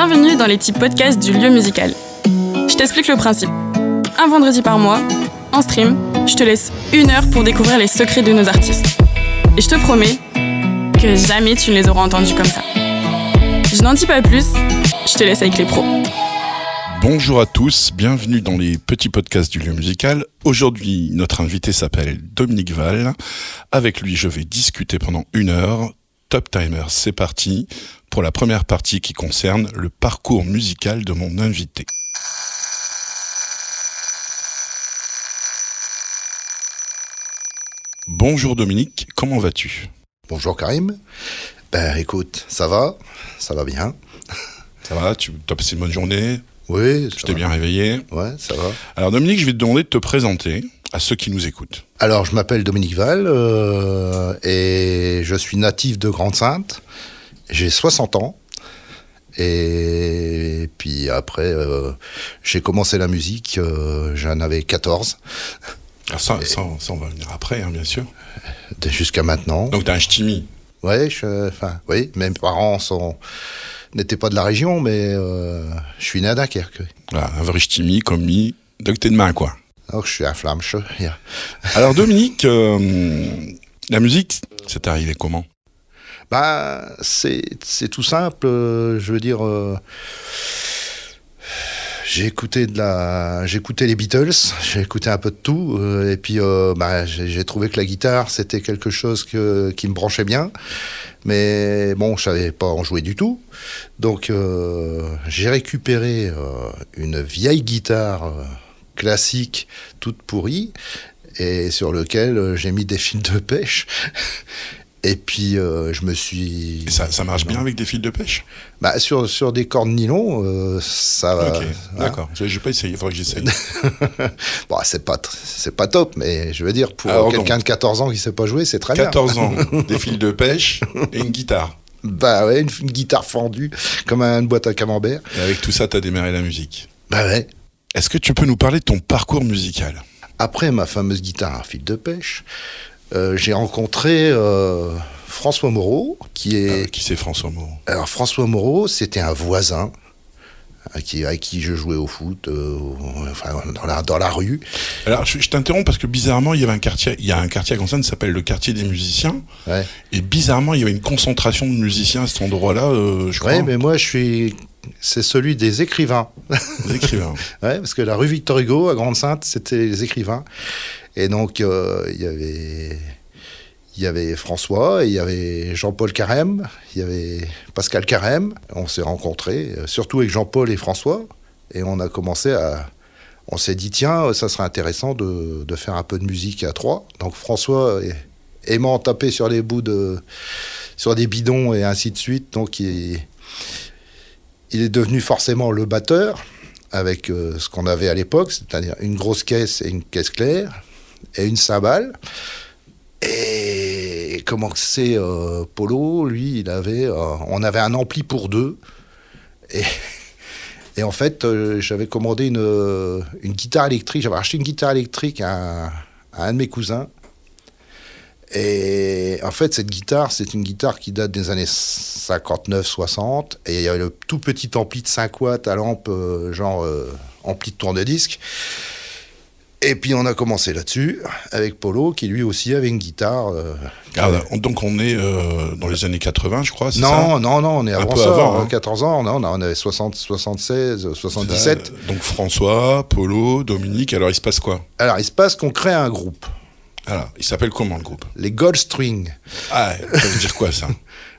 Bienvenue dans les petits podcasts du lieu musical. Je t'explique le principe. Un vendredi par mois, en stream, je te laisse 1 heure pour découvrir les secrets de nos artistes. Et je te promets que jamais tu ne les auras entendus comme ça. Je n'en dis pas plus, je te laisse avec les pros. Bonjour à tous, bienvenue dans les petits podcasts du lieu musical. Aujourd'hui, notre invité s'appelle Dominique Val. Avec lui, je vais discuter pendant 1 heure. Top Timer, c'est parti pour la première partie qui concerne le parcours musical de mon invité. Bonjour Dominique, comment vas-tu ? Bonjour Karim. Écoute, ça va bien. Ça va, tu as passé une bonne journée ? Oui. Tu t'es bien réveillé ? Ouais, ça va. Alors Dominique, je vais te demander de te présenter à ceux qui nous écoutent. Alors, je m'appelle Dominique Val et je suis natif de Grande-Synthe. J'ai 60 ans. Et puis après, j'ai commencé la musique, j'en avais 14. Alors ça, on va venir après, bien sûr. Jusqu'à maintenant. Donc t'es un ch'timi. Oui, mes parents n'étaient pas de la région, mais je suis né à Dunkerque. Voilà, un vrai ch'timi comme mi, donc t'es de main, quoi. Alors, je suis un flamche. Yeah. Alors Dominique, la musique, c'est arrivé comment ? C'est tout simple. Je veux dire, j'écoutais les Beatles, j'ai écouté un peu de tout, et puis j'ai trouvé que la guitare c'était quelque chose qui me branchait bien, mais bon, je savais pas en jouer du tout, donc j'ai récupéré une vieille guitare classique toute pourrie et sur lequel j'ai mis des fils de pêche. Et puis, je me suis... Et ça marche bien avec des fils de pêche ? Sur des cordes nylon, ça va... Ok, d'accord. Je vais pas essayer, il faudrait que j'essaye. Bon, c'est pas top, mais je veux dire, pour quelqu'un de 14 ans qui sait pas jouer, c'est très 14 bien. 14 ans, des fils de pêche et une guitare. Ouais, une guitare fendue, comme une boîte à camembert. Et avec tout ça, t'as démarré la musique. Ouais. Est-ce que tu peux nous parler de ton parcours musical ? Après ma fameuse guitare à fil de pêche, j'ai rencontré François Moreau, qui c'est François Moreau ? Alors François Moreau, c'était un voisin avec qui je jouais au foot, dans la rue. Alors je t'interromps parce que bizarrement, il y a un quartier à Grande-Synthe qui s'appelle le quartier des musiciens. Ouais. Et bizarrement, il y avait une concentration de musiciens à cet endroit-là, je crois. Oui, mais moi, c'est celui des écrivains. Les écrivains. Ouais, parce que la rue Victor Hugo à Grande-Synthe, c'était les écrivains. Et donc, il y avait François, il y avait Jean-Paul Carême, il y avait Pascal Carême. On s'est rencontrés, surtout avec Jean-Paul et François. Et on s'est dit, tiens, ça serait intéressant de faire un peu de musique à trois. Donc François, aimant taper sur les bouts sur des bidons et ainsi de suite, donc il est devenu forcément le batteur, avec ce qu'on avait à l'époque, c'est-à-dire une grosse caisse et une caisse claire, et une cymbale. Et comment c'est Polo, lui, on avait un ampli pour deux. Et en fait, j'avais commandé une guitare électrique. J'avais acheté une guitare électrique à un de mes cousins. Et en fait, cette guitare, c'est une guitare qui date des années 59-60. Et il y avait le tout petit ampli de 5 watts à lampe, ampli de tourne-disque. Et puis on a commencé là-dessus, avec Polo, qui lui aussi avait une guitare. Donc on est dans les années 80, je crois, c'est ça ? Non, on est avant ça, avant, 14 ans, on avait 76, 77. Donc François, Polo, Dominique, alors il se passe quoi ? Alors il se passe qu'on crée un groupe. Alors, il s'appelle comment le groupe ? Les Gold String. Ah, ça veut dire quoi ça ?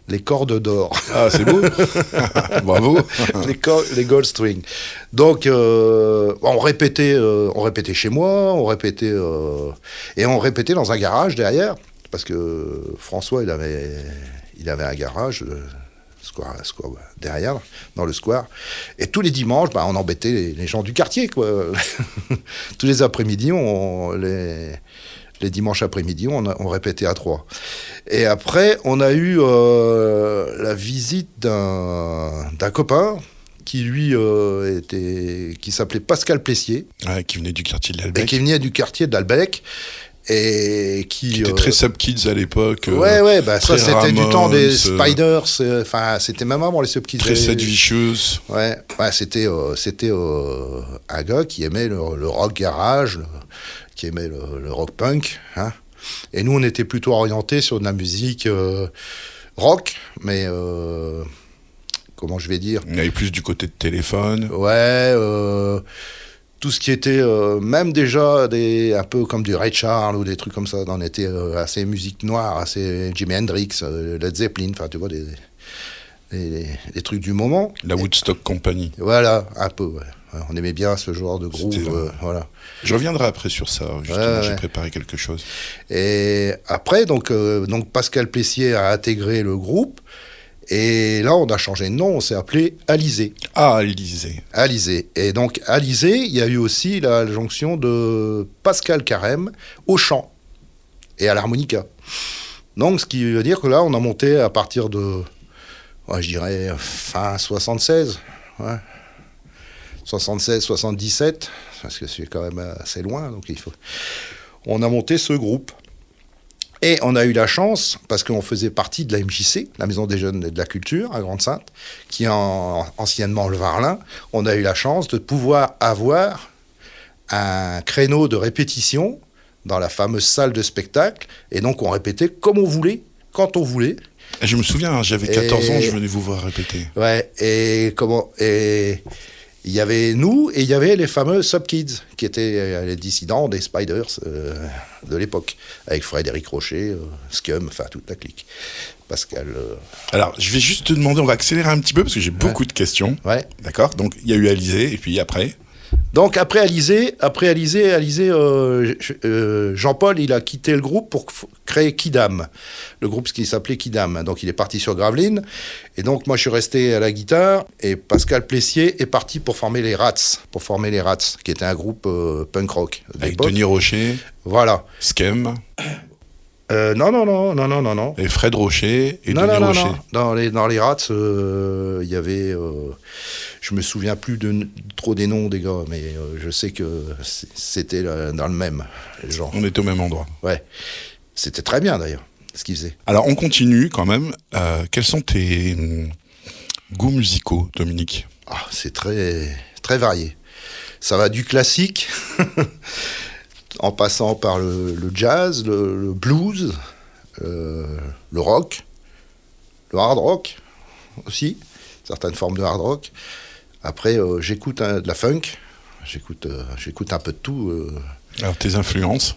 Les cordes d'or. Ah, c'est beau. Bravo. Les Gold String. Donc, on répétait chez moi, et on répétait dans un garage derrière, parce que François, il avait un garage, square, derrière, dans le square. Et tous les dimanches, on embêtait les gens du quartier, quoi. Tous les après-midi, les dimanches après-midi, on répétait à 3. Et après, on a eu la visite d'un copain qui, lui, qui s'appelait Pascal Plessier. Ouais, qui venait du quartier de l'Albec. Et qui venait du quartier de l'Albec. et qui était très Sub Kids à l'époque. Ouais, bah ça c'était Ramones, du temps des Spiders, enfin c'était même avant les Sub Kids. Très Sid Vicious. Ouais, c'était un gars qui aimait le rock garage, qui aimait le rock punk, hein. Et nous on était plutôt orientés sur de la musique rock, mais comment je vais dire. On avait plus du côté de Téléphone. Ouais. Tout ce qui était même déjà un peu comme du Ray Charles ou des trucs comme ça, on était assez musique noire, assez Jimi Hendrix, Led Zeppelin, enfin tu vois des trucs du moment. La Woodstock Company. Voilà, un peu. Ouais. On aimait bien ce genre de groove. Voilà. Je reviendrai après sur ça. Justement, j'ai préparé quelque chose. Et après, donc Pascal Plessier a intégré le groupe. Et là, on a changé de nom, on s'est appelé Alizé. Ah, Alizé. Alizé. Et donc, Alizé, il y a eu aussi la jonction de Pascal Carême au chant et à l'harmonica. Donc, ce qui veut dire que là, on a monté à partir de, je dirais, fin 76. Ouais. 76, 77, parce que c'est quand même assez loin, donc on a monté ce groupe. Et on a eu la chance, parce qu'on faisait partie de la MJC, la Maison des Jeunes et de la Culture, à Grande-Sainte, qui est anciennement le Varlin, on a eu la chance de pouvoir avoir un créneau de répétition dans la fameuse salle de spectacle, et donc on répétait comme on voulait, quand on voulait. Je me souviens, j'avais 14 ans, je venais vous voir répéter. Ouais, et il y avait nous et il y avait les fameux Sub Kids, qui étaient les dissidents des Spiders de l'époque, avec Frédéric Rocher, Scum, enfin toute la clique. Pascal. Alors, je vais juste te demander, on va accélérer un petit peu parce que j'ai beaucoup de questions. Ouais. D'accord. Donc, il y a eu Alizé, et puis après. Donc après Alizé, Jean-Paul, il a quitté le groupe pour créer Kidam, le groupe qui s'appelait Kidam. Donc il est parti sur Gravelines, et donc moi je suis resté à la guitare, et Pascal Plessier est parti pour former les Rats, qui était un groupe punk rock avec Denis Rocher. Voilà. Skem. Non. Et Fred Rocher et Denis Rocher. Non. Dans les Rats, il y avait... je me souviens plus trop des noms des gars, mais je sais que c'était dans le même genre. On était au même endroit. Ouais. C'était très bien d'ailleurs, ce qu'ils faisaient. Alors on continue quand même. Quels sont tes goûts musicaux, Dominique ? C'est très, très varié. Ça va du classique... en passant par le jazz, le blues, le rock, le hard rock aussi, certaines formes de hard rock. Après, j'écoute de la funk, j'écoute un peu de tout. Alors, tes influences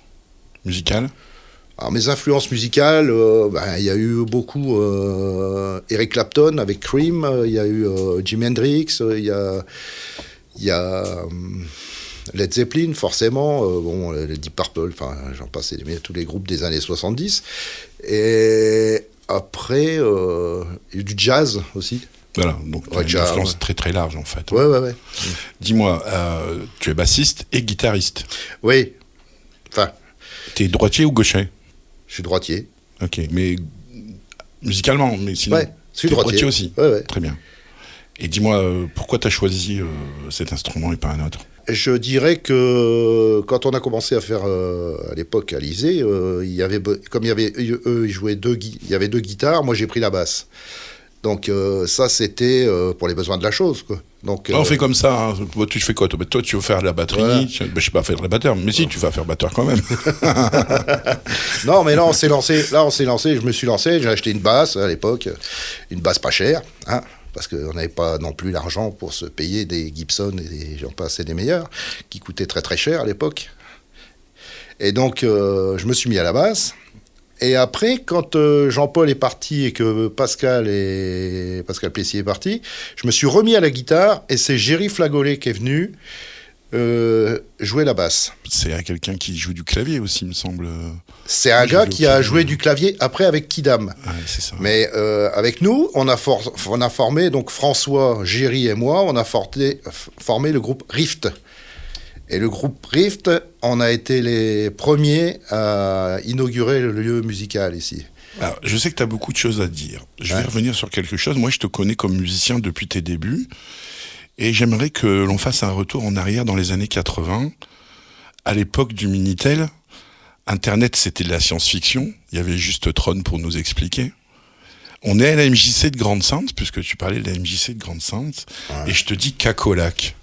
musicales ? Alors, mes influences musicales, il y a eu beaucoup Eric Clapton avec Cream, il y a eu Jimi Hendrix, il y a Led Zeppelin, forcément, les Deep Purple, enfin, j'en passe, tous les groupes des années 70. Et après, il y a eu du jazz aussi. Voilà, donc tu as une influence très très large en fait. Ouais. Dis-moi, tu es bassiste et guitariste. Oui, enfin... T'es droitier ou gaucher ? Je suis droitier. Ok, mais musicalement, mais sinon... Ouais, je suis droitier aussi. Ouais. Très bien. Et dis-moi, pourquoi tu as choisi cet instrument et pas un autre ? Je dirais que quand on a commencé à faire à l'époque à l'Élysée, eux ils jouaient il y avait deux guitares, moi j'ai pris la basse. Donc ça c'était pour les besoins de la chose, quoi. Donc on fait comme ça. Hein. Tu fais quoi toi, tu veux faire la batterie. Voilà. Je sais pas faire le batteur, mais si tu vas faire batteur quand même. Non, mais là on s'est lancé. Je me suis lancé. J'ai acheté une basse à l'époque, une basse pas chère, hein. Parce qu'on n'avait pas non plus l'argent pour se payer des Gibson et j'en passais des meilleurs, qui coûtaient très très cher à l'époque. Et donc, je me suis mis à la basse. Et après, quand Jean-Paul est parti et que Pascal Plessier est parti, je me suis remis à la guitare et c'est Géry Flagolet qui est venu jouer la basse. C'est quelqu'un qui joue du clavier aussi, il me semble. C'est un gars qui a joué du clavier après avec Kidam. Ouais, c'est ça. Mais avec nous, on a formé, donc François, Géry et moi, on a formé le groupe Rift. Et le groupe Rift, on a été les premiers à inaugurer le lieu musical ici. Alors, je sais que tu as beaucoup de choses à dire. Je vais revenir sur quelque chose. Moi, je te connais comme musicien depuis tes débuts. Et j'aimerais que l'on fasse un retour en arrière dans les années 80, à l'époque du Minitel, Internet, c'était de la science-fiction. Il y avait juste Tron pour nous expliquer. On est à la MJC de Grande-Sainte, puisque tu parlais de la MJC de Grande-Sainte, et je te dis Cacolac.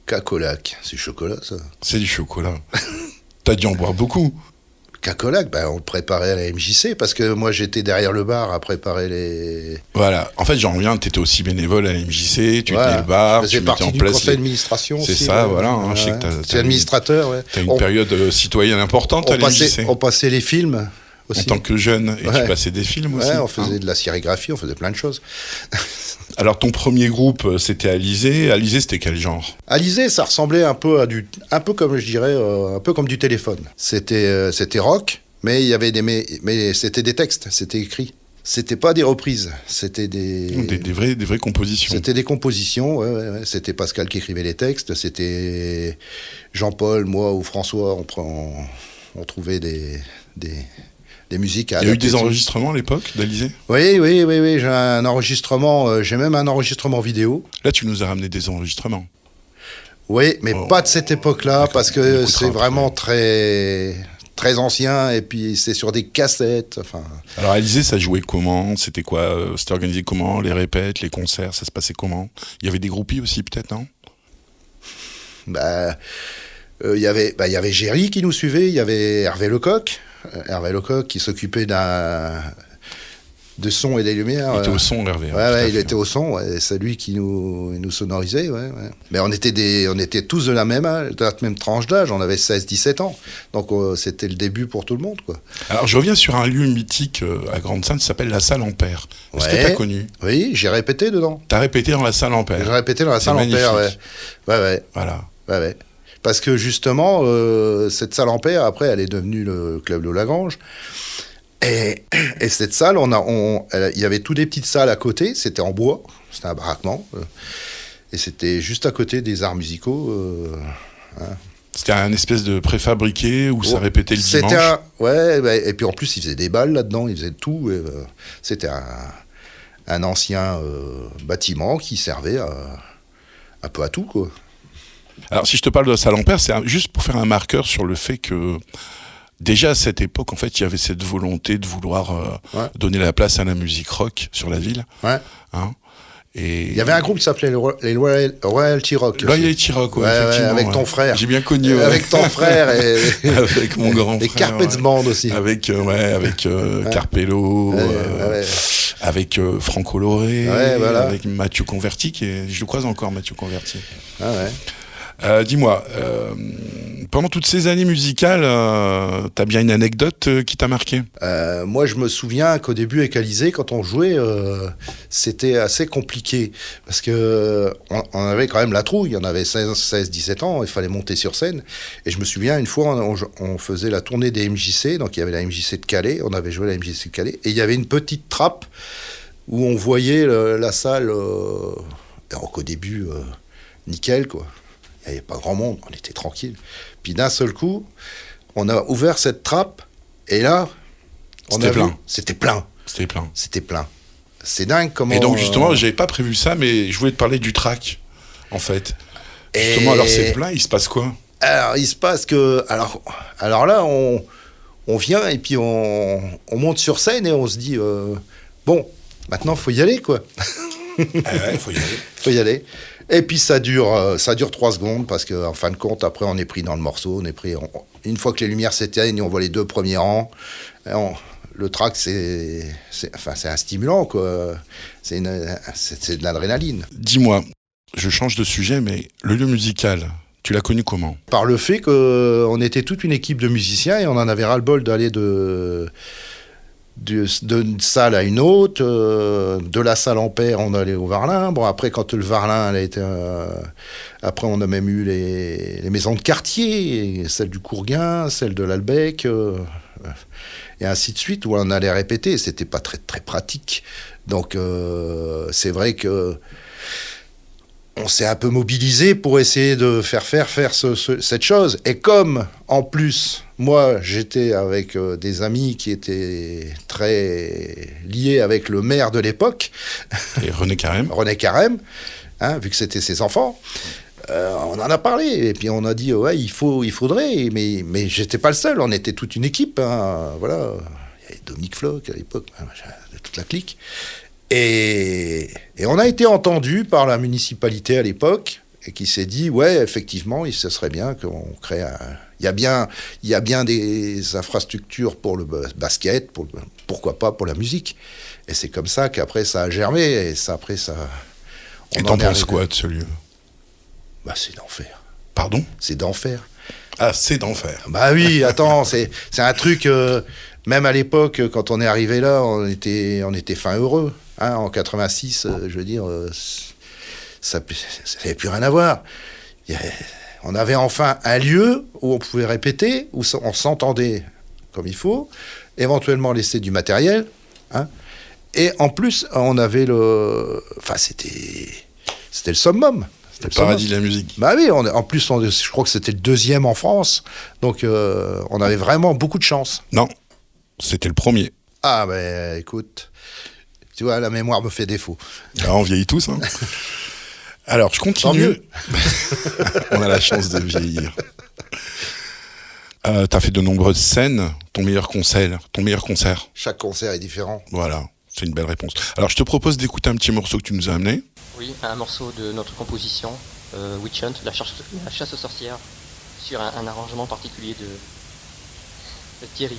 Cacolac, c'est du chocolat, ça. C'est du chocolat. T'as dû en boire beaucoup. Cacolac, on le préparait à la MJC, parce que moi, j'étais derrière le bar à préparer les... Voilà. En fait, j'en reviens, t'étais aussi bénévole à la MJC, tu tenais le bar, tu mettais en place... conseil d'administration aussi. C'est ça, voilà. Hein, je sais que t'es administrateur, ouais. T'as une période citoyenne importante à la MJC. On passait les films aussi. En tant que jeune, et tu passais des films aussi. Ouais, on faisait de la sérigraphie, on faisait plein de choses. Alors, ton premier groupe, c'était Alizé. Alizé, c'était quel genre? Alizé, ça ressemblait un peu un peu comme, je dirais, un peu comme du téléphone. C'était rock, mais il y avait mais c'était des textes, c'était écrit. C'était pas des reprises, c'était des vraies compositions. C'était des compositions, ouais. C'était Pascal qui écrivait les textes, c'était Jean-Paul, moi ou François, on trouvait des musiques à adapter. Il y a eu des enregistrements à l'époque d'Alizé? Oui, j'ai un enregistrement, j'ai même un enregistrement vidéo. Là, tu nous as ramené des enregistrements. Oui, mais pas de cette époque-là, parce que c'est vraiment très ancien, et puis c'est sur des cassettes. Enfin. Alors, Alizé, ça jouait comment? C'était quoi? C'était organisé comment? Les répètes, les concerts, ça se passait comment? Il y avait des groupies aussi, peut-être, non? Il y avait Géry qui nous suivait, il y avait Hervé Lecoq qui s'occupait de son et des lumières. Il était au son, Hervé. Il était au son, c'est lui qui nous sonorisait. Ouais. Mais on était tous de la même tranche d'âge, on avait 16-17 ans. Donc c'était le début pour tout le monde, quoi. Alors je reviens sur un lieu mythique à Grande-Sainte qui s'appelle la Salle Ampère. Est-ce que t'as connu? Oui, j'ai répété dedans. T'as répété dans la Salle Ampère? J'ai répété dans la Salle Ampère, ouais. Voilà. Ouais. Parce que justement, cette salle Ampère, après, elle est devenue le club de Lagrange. Et cette salle, il y avait toutes des petites salles à côté, c'était en bois, c'était un baraquement. Et c'était juste à côté des arts musicaux. C'était un espèce de préfabriqué où ça répétait le dimanche. Et puis en plus, ils faisaient des balles là-dedans, ils faisaient tout. C'était un ancien bâtiment qui servait un peu à tout, quoi. Alors, si je te parle de la Salle Ampère, c'est juste pour faire un marqueur sur le fait que, déjà à cette époque, en fait, il y avait cette volonté de vouloir donner la place à la musique rock sur la ville. Ouais. Hein, et il y avait un groupe qui s'appelait les Royalty Rock. Royalty Rock, effectivement. Avec ton frère. J'ai bien connu. Avec ton frère et... avec mon grand frère. Et Carpets Band aussi. Avec Carpello. Avec Franco Loré. Voilà. Avec Mathieu Converti, je le croise encore, Mathieu Converti. Ah ouais. Dis-moi, pendant toutes ces années musicales, t'as bien une anecdote qui t'a marqué? Moi, je me souviens qu'au début, avec Alizé, quand on jouait, c'était assez compliqué. Parce qu'on avait quand même la trouille. On avait 16-17 ans, il fallait monter sur scène. Et je me souviens, une fois, on faisait la tournée des MJC. Donc, il y avait la MJC de Calais. On avait joué la MJC de Calais. Et il y avait une petite trappe où on voyait la salle. Donc, au début, nickel, quoi. Il n'y avait pas grand monde, on était tranquille. Puis d'un seul coup, on a ouvert cette trappe, et là, c'était plein. C'est dingue comment... Et donc justement, j'avais pas prévu ça, mais je voulais te parler du track, en fait. Justement, alors c'est plein, il se passe quoi? Alors, il se passe que... Alors là, on vient, et puis on monte sur scène, et on se dit, bon, maintenant, il faut y aller, quoi. Il faut y aller. Et puis ça dure 3 secondes, parce qu'en fin de compte, après, on est pris dans le morceau. Une fois que les lumières s'éteignent, on voit les 2 premiers rangs. Le track, c'est un stimulant, quoi. C'est de l'adrénaline. Dis-moi, je change de sujet, mais le lieu musical, tu l'as connu comment? Par le fait qu'on était toute une équipe de musiciens, et on en avait ras-le-bol d'aller d'une salle à une autre, de la salle Ampère, on allait au Varlin. Bon, après, quand le Varlin, elle a été... après, on a même eu les maisons de quartier, celle du Courguin, celle de l'Albec, et ainsi de suite, où on allait répéter. C'était pas très, très pratique. Donc, c'est vrai que on s'est un peu mobilisé pour essayer de faire cette chose. Et comme, en plus, moi, j'étais avec des amis qui étaient très liés avec le maire de l'époque. Et René Carême. René Carême, vu que c'était ses enfants. On en a parlé, et puis on a dit, ouais, il faudrait, mais j'étais pas le seul, on était toute une équipe, hein, voilà. Il y avait Dominique Floch à l'époque, toute la clique. Et on a été entendu par la municipalité à l'époque, et qui s'est dit, ouais, effectivement, ce serait bien qu'on crée un... Il y a bien des infrastructures pour le basket, pourquoi pas pour la musique. Et c'est comme ça qu'après ça a germé, et après ça... Et t'en penses quoi de ce lieu ? Bah, c'est d'enfer. Pardon ? C'est d'enfer. Ah, c'est d'enfer. Bah oui, attends, c'est un truc... même à l'époque, quand on est arrivé là, on était fin heureux. Hein, en 86, je veux dire, ça n'avait plus rien à voir. On avait enfin un lieu où on pouvait répéter, où on s'entendait comme il faut, éventuellement laisser du matériel. Hein, et en plus, on avait Enfin, c'était le summum. Le paradis de la musique. Bah oui, en plus, je crois que c'était le 2e en France. Donc, on avait vraiment beaucoup de chance. Non, c'était le 1er. Ah, ben écoute, tu vois, la mémoire me fait défaut. Ah, on vieillit tous, hein. Alors, je continue. On a la chance de vieillir. T'as fait de nombreuses scènes. Ton meilleur concert. Chaque concert est différent. Voilà, c'est une belle réponse. Alors, je te propose d'écouter un petit morceau que tu nous as amené. Oui, un morceau de notre composition, Witch Hunt, la chasse aux sorcières, sur un arrangement particulier de Thierry.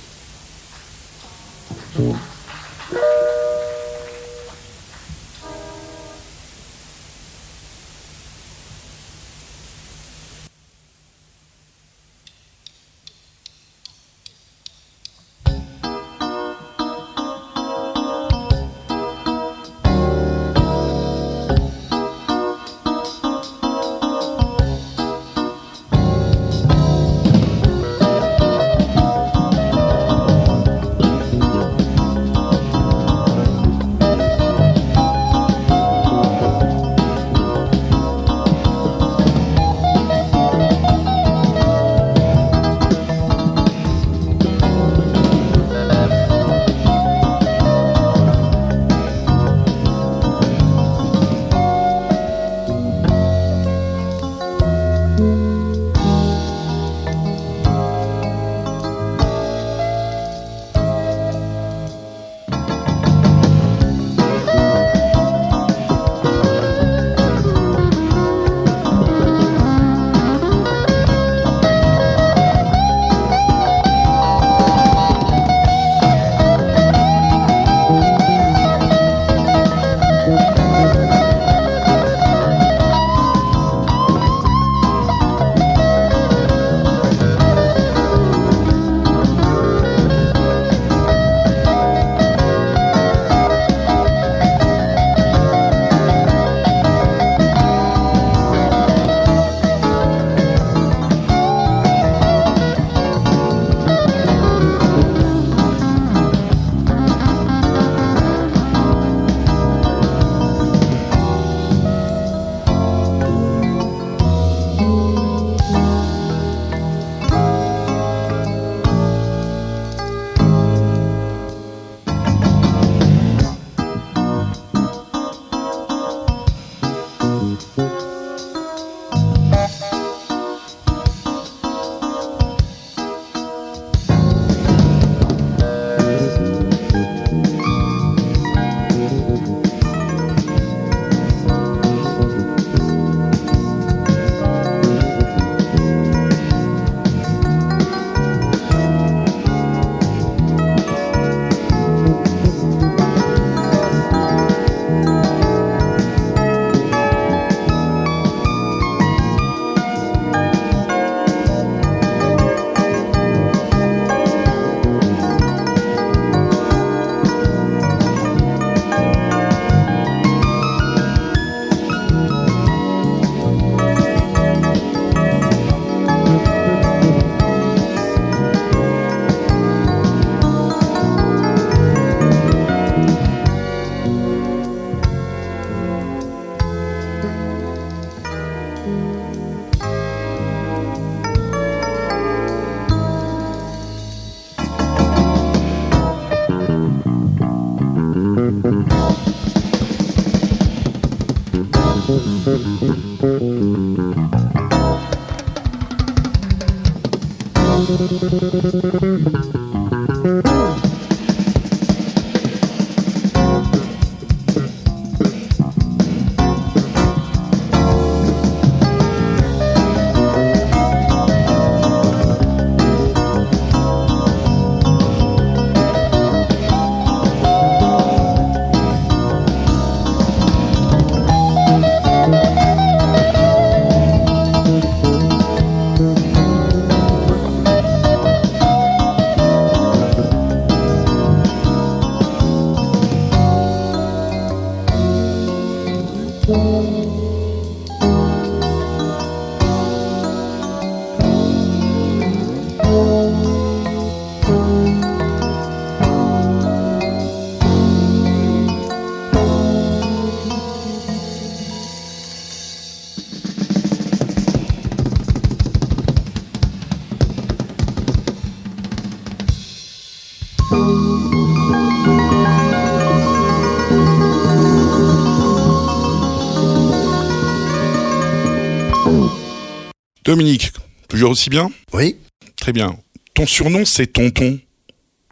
Dominique, toujours aussi bien ? Oui. Très bien. Ton surnom, c'est Tonton.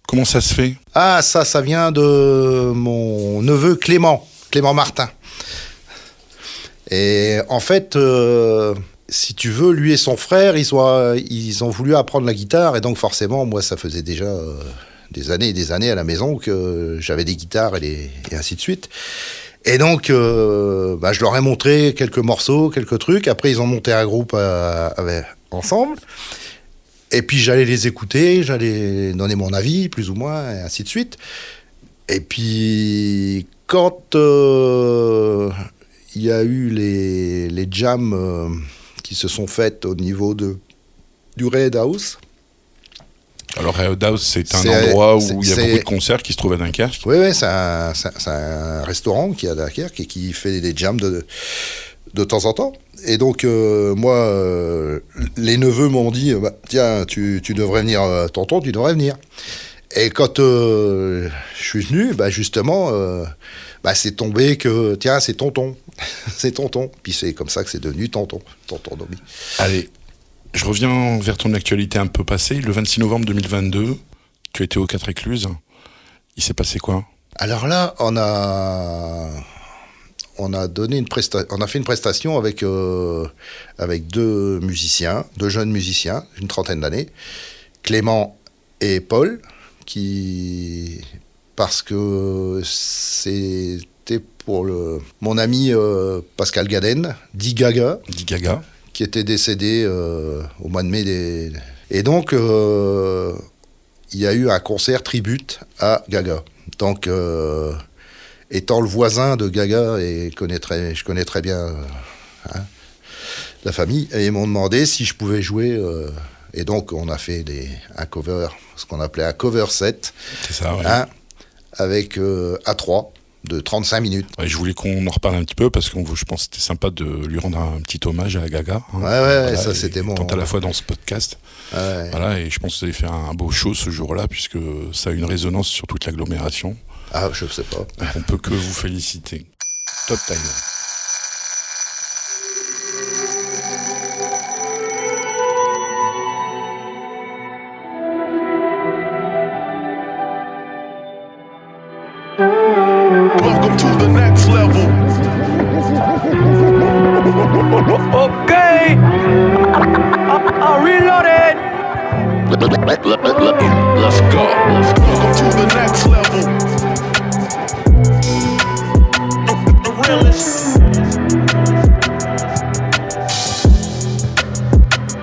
Comment ça se fait ? Ah, ça vient de mon neveu Clément Martin. Et en fait, si tu veux, lui et son frère, ils ont voulu apprendre la guitare. Et donc forcément, moi, ça faisait déjà des années et des années à la maison que j'avais des guitares et ainsi de suite. Et donc, je leur ai montré quelques morceaux, quelques trucs. Après, ils ont monté un groupe ensemble. Et puis, j'allais les écouter, j'allais donner mon avis, plus ou moins, et ainsi de suite. Et puis, quand il y a eu les jams qui se sont faites au niveau du Red House. Alors, Red House, c'est un endroit où il y a beaucoup de concerts qui se trouvent à Dunkerque. Oui, c'est un restaurant qui est à Dunkerque et qui fait des jams de temps en temps. Et donc, moi, les neveux m'ont dit, tiens, tu devrais venir, tonton, tu devrais venir. Et quand je suis venu, justement, c'est tombé que, tiens, c'est tonton. C'est tonton. Puis c'est comme ça que c'est devenu tonton Domi. Allez, je reviens vers ton actualité un peu passée. Le 26 novembre 2022, tu étais aux 4 Écluses. Il s'est passé quoi ? Alors là, on a fait une prestation avec deux jeunes musiciens, une trentaine d'années, Clément et Paul, parce que c'était pour mon ami Pascal Gaden, dit Gaga, qui était décédé au mois de mai. Et donc, il y a eu un concert tribute à Gaga. Donc, étant le voisin de Gaga, et je connais très bien la famille, et ils m'ont demandé si je pouvais jouer. Et donc, on a fait un cover, ce qu'on appelait un cover set. C'est ça, ouais. Avec A3 de 35 minutes. Ouais, je voulais qu'on en reparle un petit peu parce que je pense que c'était sympa de lui rendre un petit hommage à Gaga. Voilà, ça c'était bon. Tant à la fois dans ce podcast. Ouais. Voilà, et je pense que vous avez fait un beau show ce jour-là puisque ça a une résonance sur toute l'agglomération. Ah, je sais pas. Donc on peut que vous féliciter. Top Timer. Welcome to the next level. Okay. I reloaded. Let's go. Welcome to the next level. The realest.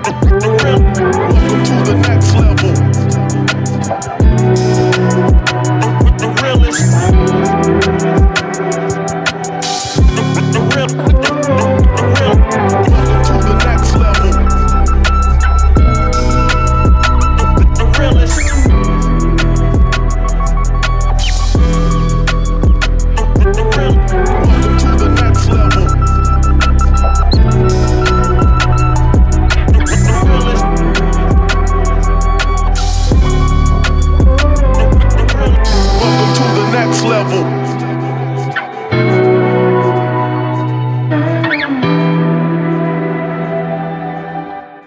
Welcome to the next level. The realest.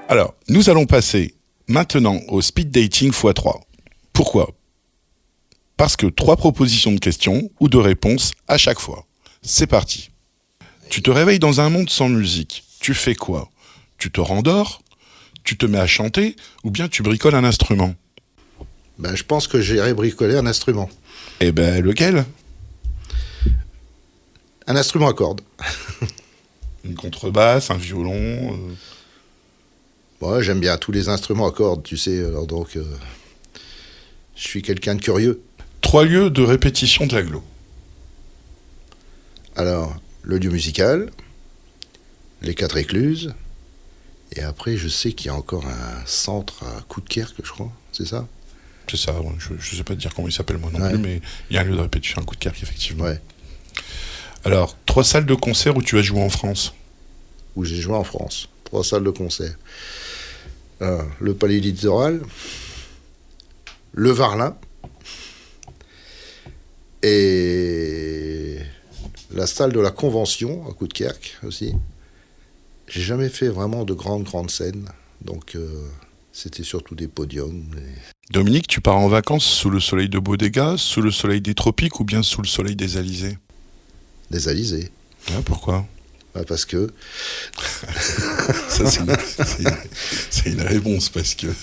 Alors, nous allons passer Maintenant, au speed dating x3. Pourquoi ? Parce que 3 propositions de questions ou de réponses à chaque fois. C'est parti. Tu te réveilles dans un monde sans musique. Tu fais quoi ? Tu te rendors ? Tu te mets à chanter ? Ou bien tu bricoles un instrument ? Ben, je pense que j'irai bricoler un instrument. Eh ben, lequel ? Un instrument à cordes. Une contrebasse, un violon Moi, j'aime bien tous les instruments à cordes, tu sais, alors donc je suis quelqu'un de curieux. 3 lieux de répétition de l'agglo. Alors, le lieu musical, les 4 écluses, et après, je sais qu'il y a encore un centre à Coudekerque, je crois, c'est ça ? C'est ça, ouais, je ne sais pas te dire comment il s'appelle moi non Ouais. plus, mais il y a un lieu de répétition à Coudekerque, effectivement. Ouais, Alors, 3 salles de concert où tu as joué en France. où j'ai joué en France. 3 salles de concert. Alors, le Palais Littoral, le Varlin, et la salle de la Convention à Coudekerque aussi. J'ai jamais fait vraiment de grandes scènes, donc c'était surtout des podiums. Dominique, tu pars en vacances sous le soleil de Bodega, sous le soleil des tropiques ou bien sous le soleil des Alizés ? Des alizés. Ah, pourquoi ? Ouais, parce que Ça, c'est une réponse, parce que...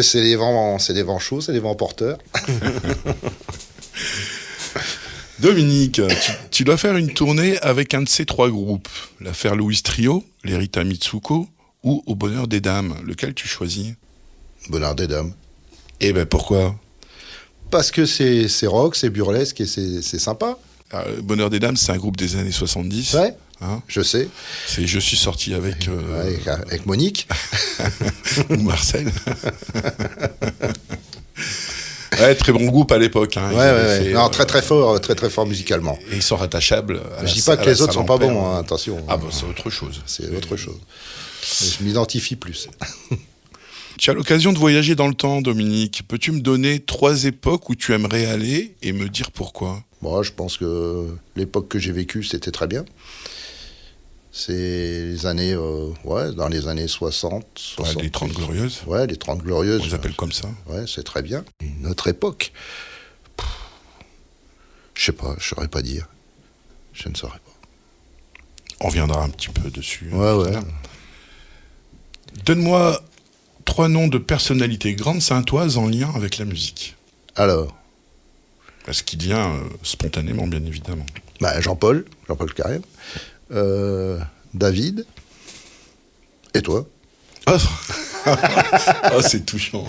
c'est des vents chauds, c'est des vents porteurs. Dominique, tu dois faire une tournée avec un de ces 3 groupes. L'affaire Louis Trio, les Rita Mitsuko ou Au Bonheur des Dames. Lequel tu choisis ? Bonheur des dames. Eh ben, pourquoi ? Parce que c'est rock, c'est burlesque et c'est sympa. Bonheur des Dames, c'est un groupe des années 70. Ouais, Hein, je sais. c'est Je suis sorti avec... Ouais, avec Monique. ou Marcel. Ouais, très bon groupe à l'époque. Hein. Ils avaient fait, Non, très fort musicalement. Et ils sont rattachables à Je dis pas que les autres sont pas bons, hein, hein. attention. Ah bah c'est autre chose. C'est autre chose. Mais je m'identifie plus. Tu as l'occasion de voyager dans le temps, Dominique. Peux-tu me donner 3 époques où tu aimerais aller et me dire pourquoi ? Moi, je pense que l'époque que j'ai vécue, c'était très bien. C'est les années, dans les années 60. Ouais, les 30 glorieuses. Ouais, les 30 glorieuses. On les appelle comme ça. Ouais, c'est très bien. Une autre époque. Je sais pas, je saurais pas dire. Je ne saurais pas. On reviendra un petit peu dessus. Ouais. Voilà. Donne-moi 3 noms de personnalités grandes saintoises en lien avec la musique. Alors, Ce qui vient spontanément, bien évidemment. Jean-Paul Carême, David, et toi. Ah, c'est touchant.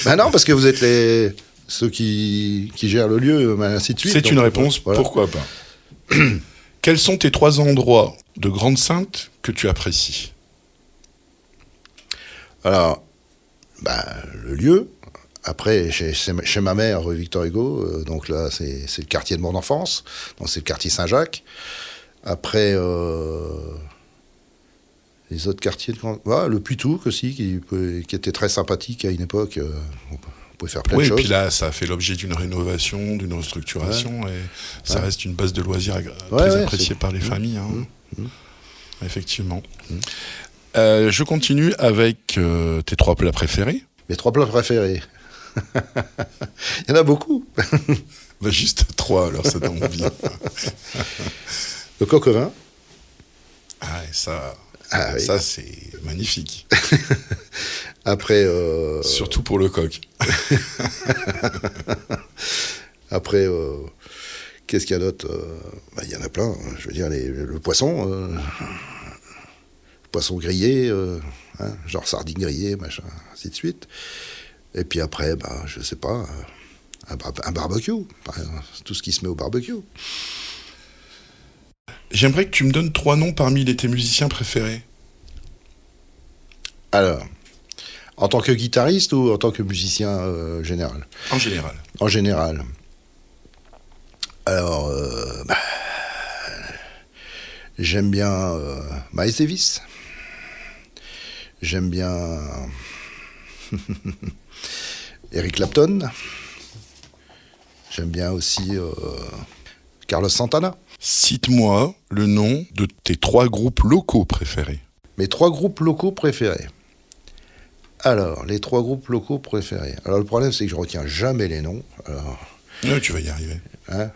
Non, parce que vous êtes ceux qui gèrent le lieu, ainsi de suite. C'est donc, une réponse, voilà. pourquoi pas. Quels sont tes 3 endroits de grande sainte que tu apprécies ? Alors, le lieu. Après, chez ma mère, rue Victor Hugo, donc là, c'est le quartier de mon enfance, donc c'est le quartier Saint-Jacques. Après, les autres quartiers le Puy-Touques aussi, qui était très sympathique à une époque. On pouvait faire plein de Oui, et choses. puis là, ça a fait l'objet d'une rénovation, d'une restructuration, et ça reste une base de loisirs très appréciée par les familles. Hein. Effectivement. Je continue avec tes 3 plats préférés. Mes 3 plats préférés. Il y en a beaucoup. Juste 3, alors ça tombe bien. Le coq au vin. Ah, et ça, Oui. ça c'est magnifique. Après, Surtout pour le coq. après, qu'est-ce qu'il y a d'autre ? Il y en a plein. Je veux dire, le poisson. Le poisson grillé, genre sardines grillées, machin, ainsi de suite. Et puis après, je sais pas, un barbecue. Tout ce qui se met au barbecue. J'aimerais que tu me donnes 3 noms parmi tes musiciens préférés. Alors, en tant que guitariste ou en tant que musicien général ? En général. En général. Alors, j'aime bien Miles Davis. J'aime bien Eric Clapton. J'aime bien aussi Carlos Santana. Cite-moi le nom de tes 3 groupes locaux préférés. Mes 3 groupes locaux préférés. Alors, les 3 groupes locaux préférés. Alors, le problème, c'est que je retiens jamais les noms. Alors, Non, tu vas y arriver. hein.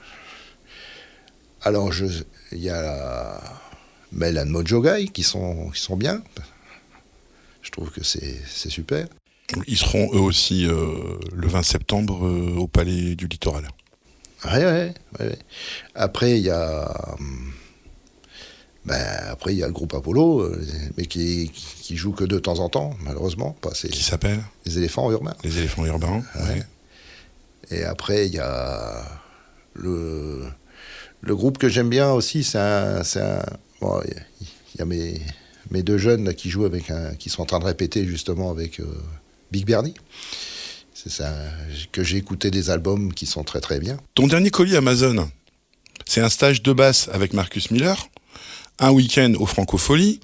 Alors, il y a Mel and Mojo Guy qui sont bien. Je trouve que c'est super. Ils seront eux aussi le 20 septembre au Palais du Littoral. Ouais. Après, il y a... après, il y a le groupe Apollo, mais qui joue que de temps en temps, malheureusement. Pas assez. Qui s'appelle Les éléphants urbains. Les éléphants urbains. Ouais. Et après, il y a le groupe que j'aime bien aussi, bon, il y a mes 2 jeunes là, qui jouent qui sont en train de répéter justement avec Big Bernie. C'est ça, que j'ai écouté des albums qui sont très très bien. Ton dernier colis Amazon, c'est un stage de basse avec Marcus Miller, un week-end au Francofolie,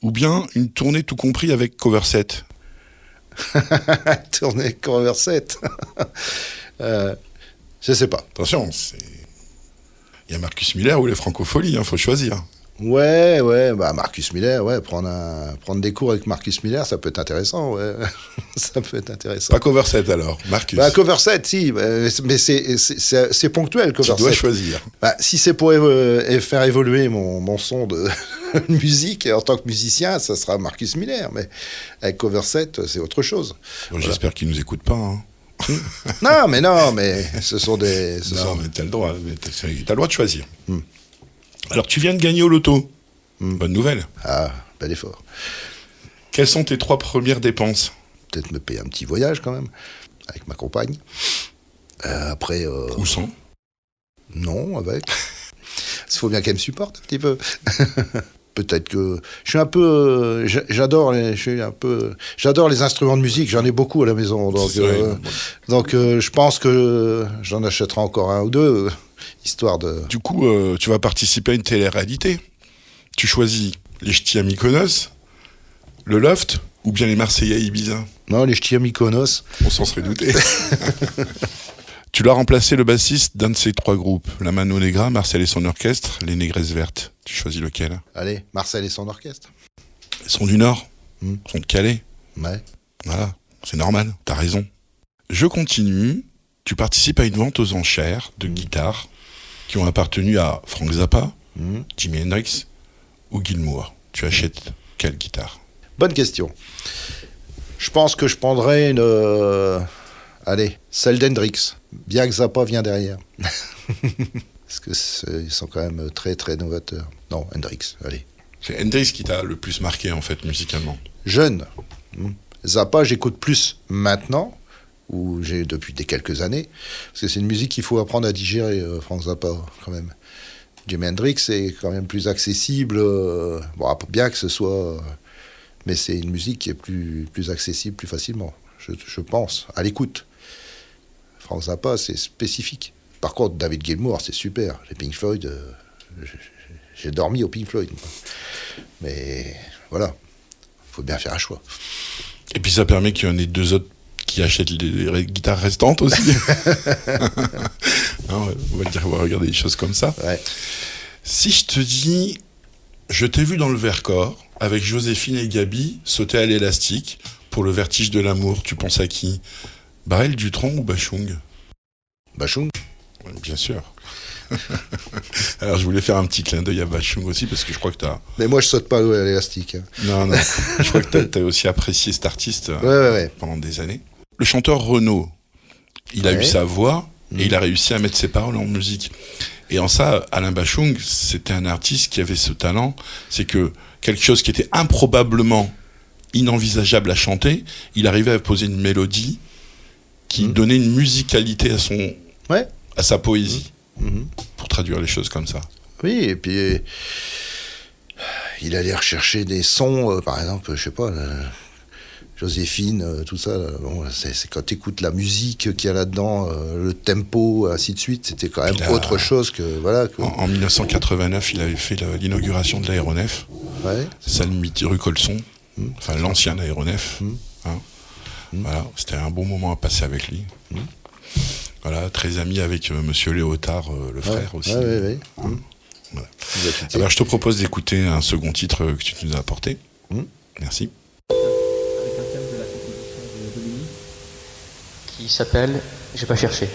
ou bien une tournée tout compris avec Cover 7? Tourner Cover 7. Je sais pas. Attention, il y a Marcus Miller ou les Francopholies, faut choisir. Ouais, Marcus Miller, prendre des cours avec Marcus Miller, ça peut être intéressant, ouais. Ça peut être intéressant. Pas Cover 7 alors, Marcus. Cover 7, si, mais c'est ponctuel, Cover 7. Tu dois choisir. Si c'est pour faire évoluer mon son de musique en tant que musicien, ça sera Marcus Miller, mais avec Cover 7, c'est autre chose. Bon, voilà. J'espère qu'il nous écoute pas. Hein. non, mais ce sont des... mais t'as le droit, t'as le droit de choisir. Alors, tu viens de gagner au loto. Bonne nouvelle. Ah, bel effort. Quelles sont tes 3 premières dépenses? Peut-être me payer un petit voyage quand même, avec ma compagne. Après... Où sans? Non, avec. Il faut bien qu'elle me supporte un petit peu. Peut-être que... Je suis un peu... J'adore les instruments de musique, j'en ai beaucoup à la maison. Donc, je pense que j'en achèterai encore 1 ou 2... histoire de... Du coup, tu vas participer à une télé-réalité. Tu choisis les Ch'tis à Mykonos, le Loft, ou bien les Marseillais à Ibiza? Non, les Ch'tis à Mykonos. On s'en serait douté. Tu dois remplacer le bassiste d'un de ces 3 groupes. La Mano Negra, Marcel et son orchestre, les Négresses Vertes. Tu choisis lequel? Allez, Marcel et son orchestre. Ils sont du Nord. Ils sont de Calais. Ouais. Voilà, c'est normal, t'as raison. Je continue. Tu participes à une vente aux enchères de guitares qui ont appartenu à Frank Zappa, Jimi Hendrix ou Gilmour. Tu achètes quelle guitare? Bonne question. Je pense que je prendrais celle d'Hendrix. Bien que Zappa vient derrière. Parce que ils sont quand même très très novateurs. Non, Hendrix, allez. C'est Hendrix qui t'a le plus marqué en fait musicalement. Jeune. Zappa, j'écoute plus maintenant, ou j'ai depuis quelques années, parce que c'est une musique qu'il faut apprendre à digérer, Frank Zappa, quand même. Jimi Hendrix est quand même plus accessible, bon, bien que ce soit... mais c'est une musique qui est plus accessible plus facilement, je pense, à l'écoute. Frank Zappa, c'est spécifique. Par contre, David Gilmour, c'est super. Les Pink Floyd, j'ai dormi au Pink Floyd. Mais voilà, il faut bien faire un choix. Et puis ça permet qu'il y en ait 2 autres qui achètent les guitares restantes aussi. Non, on va regarder des choses comme ça. Ouais. Si je te dis, je t'ai vu dans le Vercors avec Joséphine et Gabi sauter à l'élastique pour le vertige de l'amour, tu penses à qui? Barrel, Dutronc ou Bachung? Bachung. Bien sûr. Alors je voulais faire un petit clin d'œil à Bachung aussi parce que je crois que t'as... Mais moi je saute pas à l'élastique. Hein. Non, je crois que t'as aussi apprécié cet artiste ouais. pendant des années. Le chanteur Renaud, il a eu sa voix et il a réussi à mettre ses paroles en musique. Et en ça, Alain Bachung, c'était un artiste qui avait ce talent, c'est que quelque chose qui était improbablement inenvisageable à chanter, il arrivait à poser une mélodie qui donnait une musicalité à sa poésie, pour traduire les choses comme ça. Oui, et puis il allait rechercher des sons, par exemple, je sais pas, Joséphine, tout ça. Bon, c'est quand tu écoutes la musique qu'il y a là-dedans, le tempo, ainsi de suite, c'était quand même autre chose que... Voilà, En 1989, il avait fait l'inauguration de l'aéronef, salle mythique rue Colson, enfin l'ancien aéronef. Voilà, c'était un bon moment à passer avec lui. Voilà, très ami avec Monsieur Léotard, le frère aussi. Voilà. Alors je te propose d'écouter un second titre que tu nous as apporté. Merci. Avec un thème de la compétition. qui s'appelle J'ai pas cherché.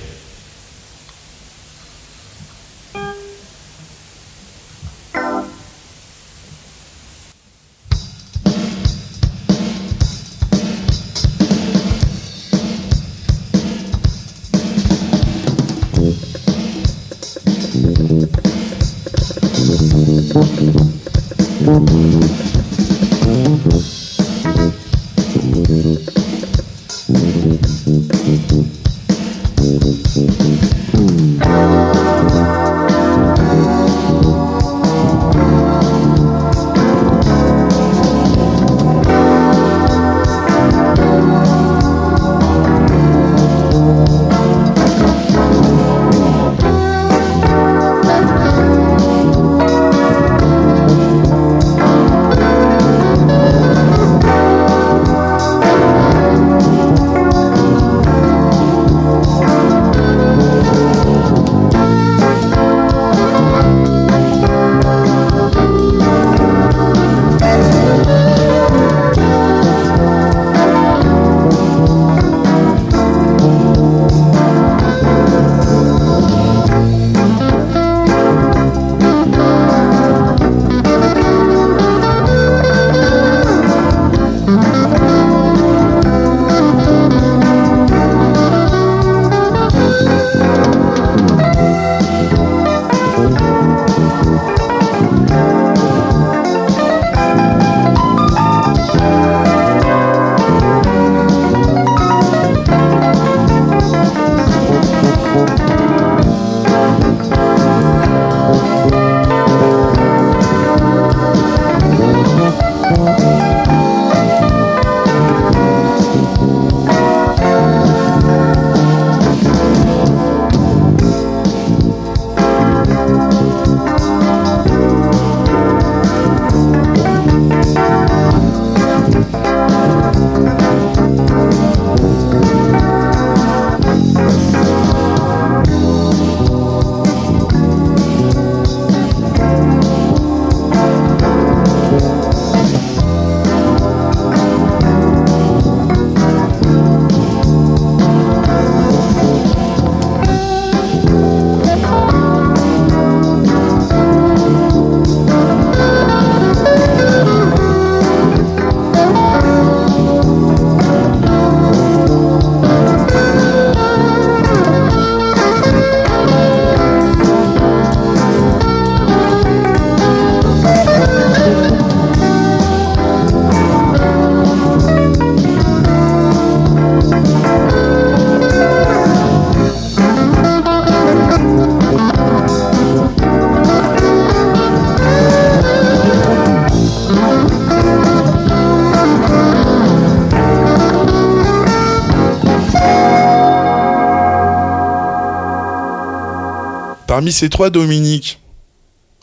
Parmi ces trois Dominique,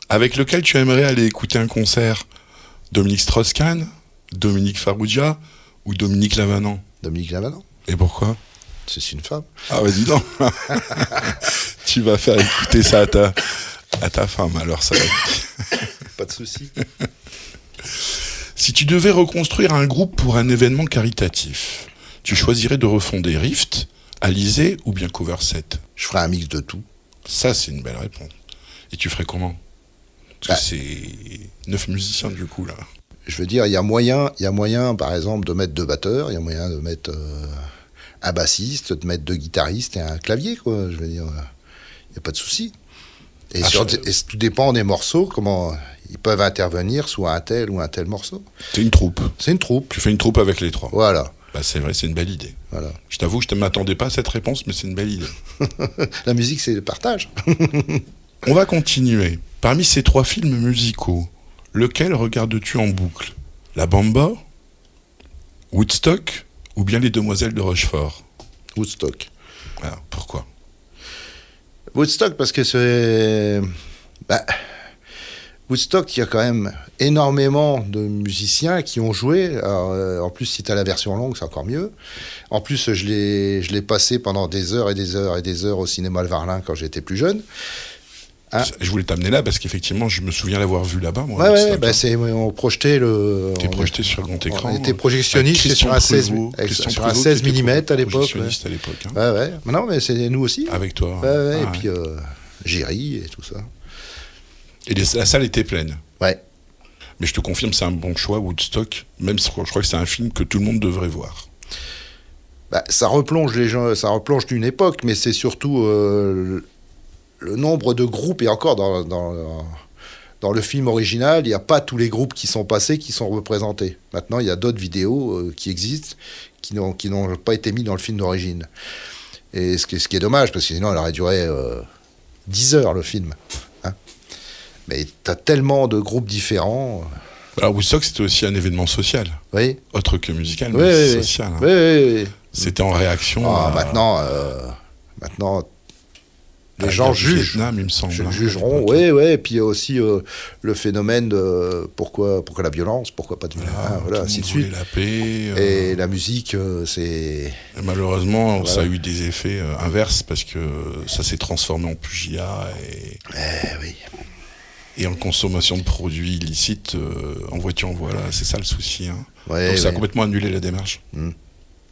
avec lequel tu aimerais aller écouter un concert, Dominique Strauss-Kahn, Dominique Farrugia ou Dominique Lavanant? Dominique Lavanant. Et pourquoi? C'est une femme. Ah vas-y donc. Tu vas faire écouter ça à ta femme, alors ça va être... Pas de souci. Si tu devais reconstruire un groupe pour un événement caritatif, tu choisirais de refonder Rift, Alizé ou bien Cover 7? Je ferai un mix de tout. Ça, c'est une belle réponse. Et tu ferais comment? Parce que c'est 9 musiciens du coup là. Je veux dire, il y a moyen, par exemple, de mettre 2 batteurs, il y a moyen de mettre un bassiste, de mettre 2 guitaristes et un clavier, quoi. Je veux dire, il n'y a pas de souci. Et, et tout dépend des morceaux, comment ils peuvent intervenir sur un tel ou un tel morceau. C'est une troupe. C'est une troupe. Tu fais une troupe avec les trois. Voilà. Bah, c'est vrai, c'est une belle idée. Voilà. Je t'avoue que je ne m'attendais pas à cette réponse, mais c'est une belle idée. La musique, c'est le partage. On va continuer. Parmi ces 3 films musicaux, lequel regardes-tu en boucle? La Bamba, Woodstock ou bien Les Demoiselles de Rochefort? Woodstock. Alors, pourquoi? Woodstock, parce que c'est... Woodstock, il y a quand même énormément de musiciens qui ont joué. Alors, en plus, si tu as la version longue, c'est encore mieux. En plus, je l'ai passé pendant des heures et des heures et des heures au cinéma Le Varlin quand j'étais plus jeune. Hein. Je voulais t'amener là parce qu'effectivement, je me souviens l'avoir vu là-bas. Moi, on projetait T'es projeté sur grand écran. On était projectionniste sur un 16 mm à l'époque. Projectionniste à l'époque. Hein. Ouais. Non, mais c'est nous aussi. Avec toi. Et puis Géry et tout ça. Et la salle était pleine. Ouais. Mais je te confirme, c'est un bon choix, Woodstock. Même si je crois que c'est un film que tout le monde devrait voir. Ça replonge les gens, ça replonge d'une époque, mais c'est surtout le nombre de groupes, et encore dans le film original, il n'y a pas tous les groupes qui sont passés, qui sont représentés. Maintenant, il y a d'autres vidéos qui existent, qui n'ont pas été mis dans le film d'origine. Et ce qui est dommage, parce que sinon, elle aurait duré 10 heures, le film. Hein, mais tu as tellement de groupes différents. Alors, Woodstock, c'était aussi un événement social. Oui. Autre que musical, mais social. Hein. Oui. C'était en réaction Maintenant, les gens jugent. Vietnam, il me semble. Jugeront, oui. Et puis il y a aussi le phénomène de pourquoi la violence, pourquoi pas de violence, ainsi de suite. La paix. Et la musique, c'est. Et malheureusement, ça a eu des effets inverses parce que ça s'est transformé en pugilat et en consommation de produits illicites en voiture, voilà. C'est ça le souci. Hein. Donc ça a complètement annulé la démarche.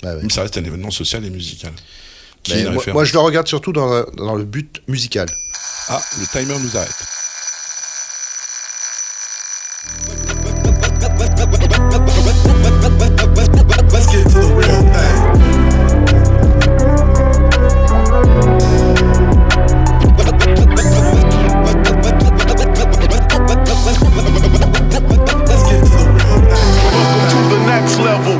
Mais ça reste un événement social et musical. Moi, je le regarde surtout dans le but musical. Ah, le timer nous arrête. Let's get to the real thing. Welcome to the next level.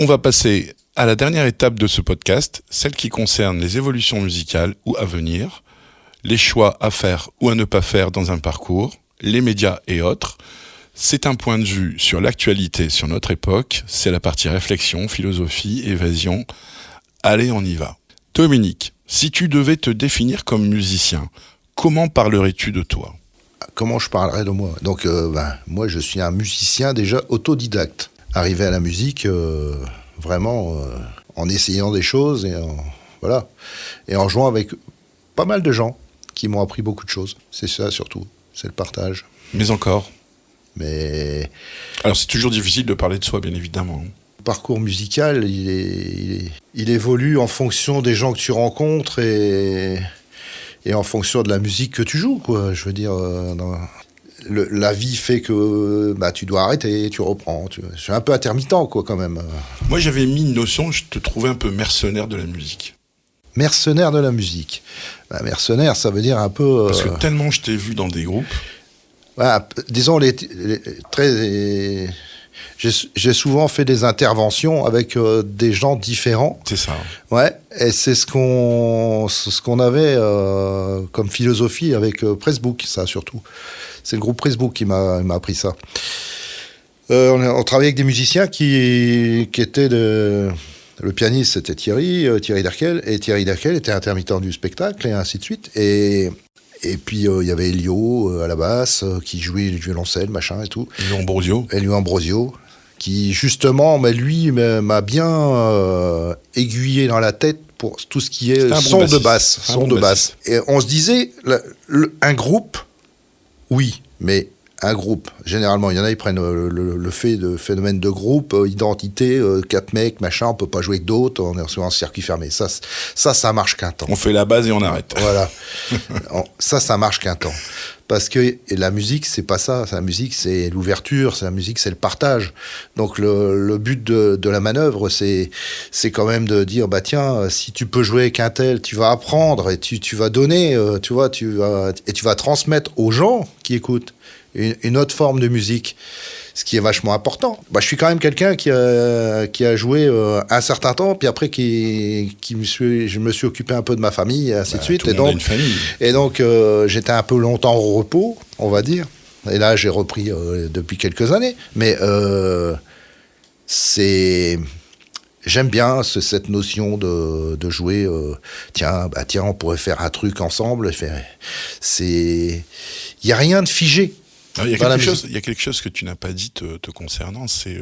On va passer à la dernière étape de ce podcast, celle qui concerne les évolutions musicales ou à venir, les choix à faire ou à ne pas faire dans un parcours, les médias et autres. C'est un point de vue sur l'actualité sur notre époque, c'est la partie réflexion, philosophie, évasion. Allez, on y va. Dominique, si tu devais te définir comme musicien, comment parlerais-tu de toi ? Comment je parlerais de moi ? Donc, moi, je suis un musicien déjà autodidacte. Arrivé à la musique, vraiment, en essayant des choses et en jouant avec pas mal de gens qui m'ont appris beaucoup de choses. C'est ça surtout, c'est le partage. Mais encore. Mais alors c'est toujours difficile de parler de soi, bien évidemment. Le parcours musical, il évolue en fonction des gens que tu rencontres et en fonction de la musique que tu joues, quoi. Je veux dire, la vie fait que tu dois arrêter, tu reprends. Je suis un peu intermittent, quoi, quand même. Moi, j'avais mis une notion, je te trouvais un peu mercenaire de la musique. Mercenaire de la musique. Mercenaire, ça veut dire un peu... Parce que tellement je t'ai vu dans des groupes. Disons, j'ai souvent fait des interventions avec des gens différents. C'est ça. Ouais, et c'est ce qu'on avait comme philosophie avec Pressbook, ça surtout. C'est le groupe Pressbook qui m'a appris ça. On travaillait avec des musiciens qui étaient le pianiste, c'était Thierry Derkel, et Thierry Derkel était intermittent du spectacle, et ainsi de suite. Et puis, il y avait Elio à la basse, qui jouait du violoncelle, machin et tout. Elio Ambrosio, qui, justement, lui, m'a bien aiguillé dans la tête pour tout ce qui est son de basse. Et on se disait, un groupe, oui, mais un groupe, généralement, il y en a, ils prennent le phénomène de groupe, identité, 4 mecs, machin, on peut pas jouer avec d'autres, on est sur un circuit fermé. Ça marche qu'un temps. On fait la base et on arrête. Voilà. Ça marche qu'un temps. Parce que la musique, c'est pas ça. La musique, c'est l'ouverture. La musique, c'est le partage. Donc, le but de la manœuvre, c'est quand même de dire, tiens, si tu peux jouer avec un tel, tu vas apprendre et tu vas donner, tu vas transmettre aux gens qui écoutent une autre forme de musique, ce qui est vachement important. Je suis quand même quelqu'un qui a joué un certain temps, puis après je me suis occupé un peu de ma famille, et ainsi de suite. Tout le monde a une famille. Et donc, j'étais un peu longtemps au repos, on va dire. Et là, j'ai repris depuis quelques années. Mais j'aime bien cette notion de jouer. Tiens, on pourrait faire un truc ensemble. Il n'y a rien de figé. Alors, il y dans la il y a quelque chose que tu n'as pas dit te concernant, c'est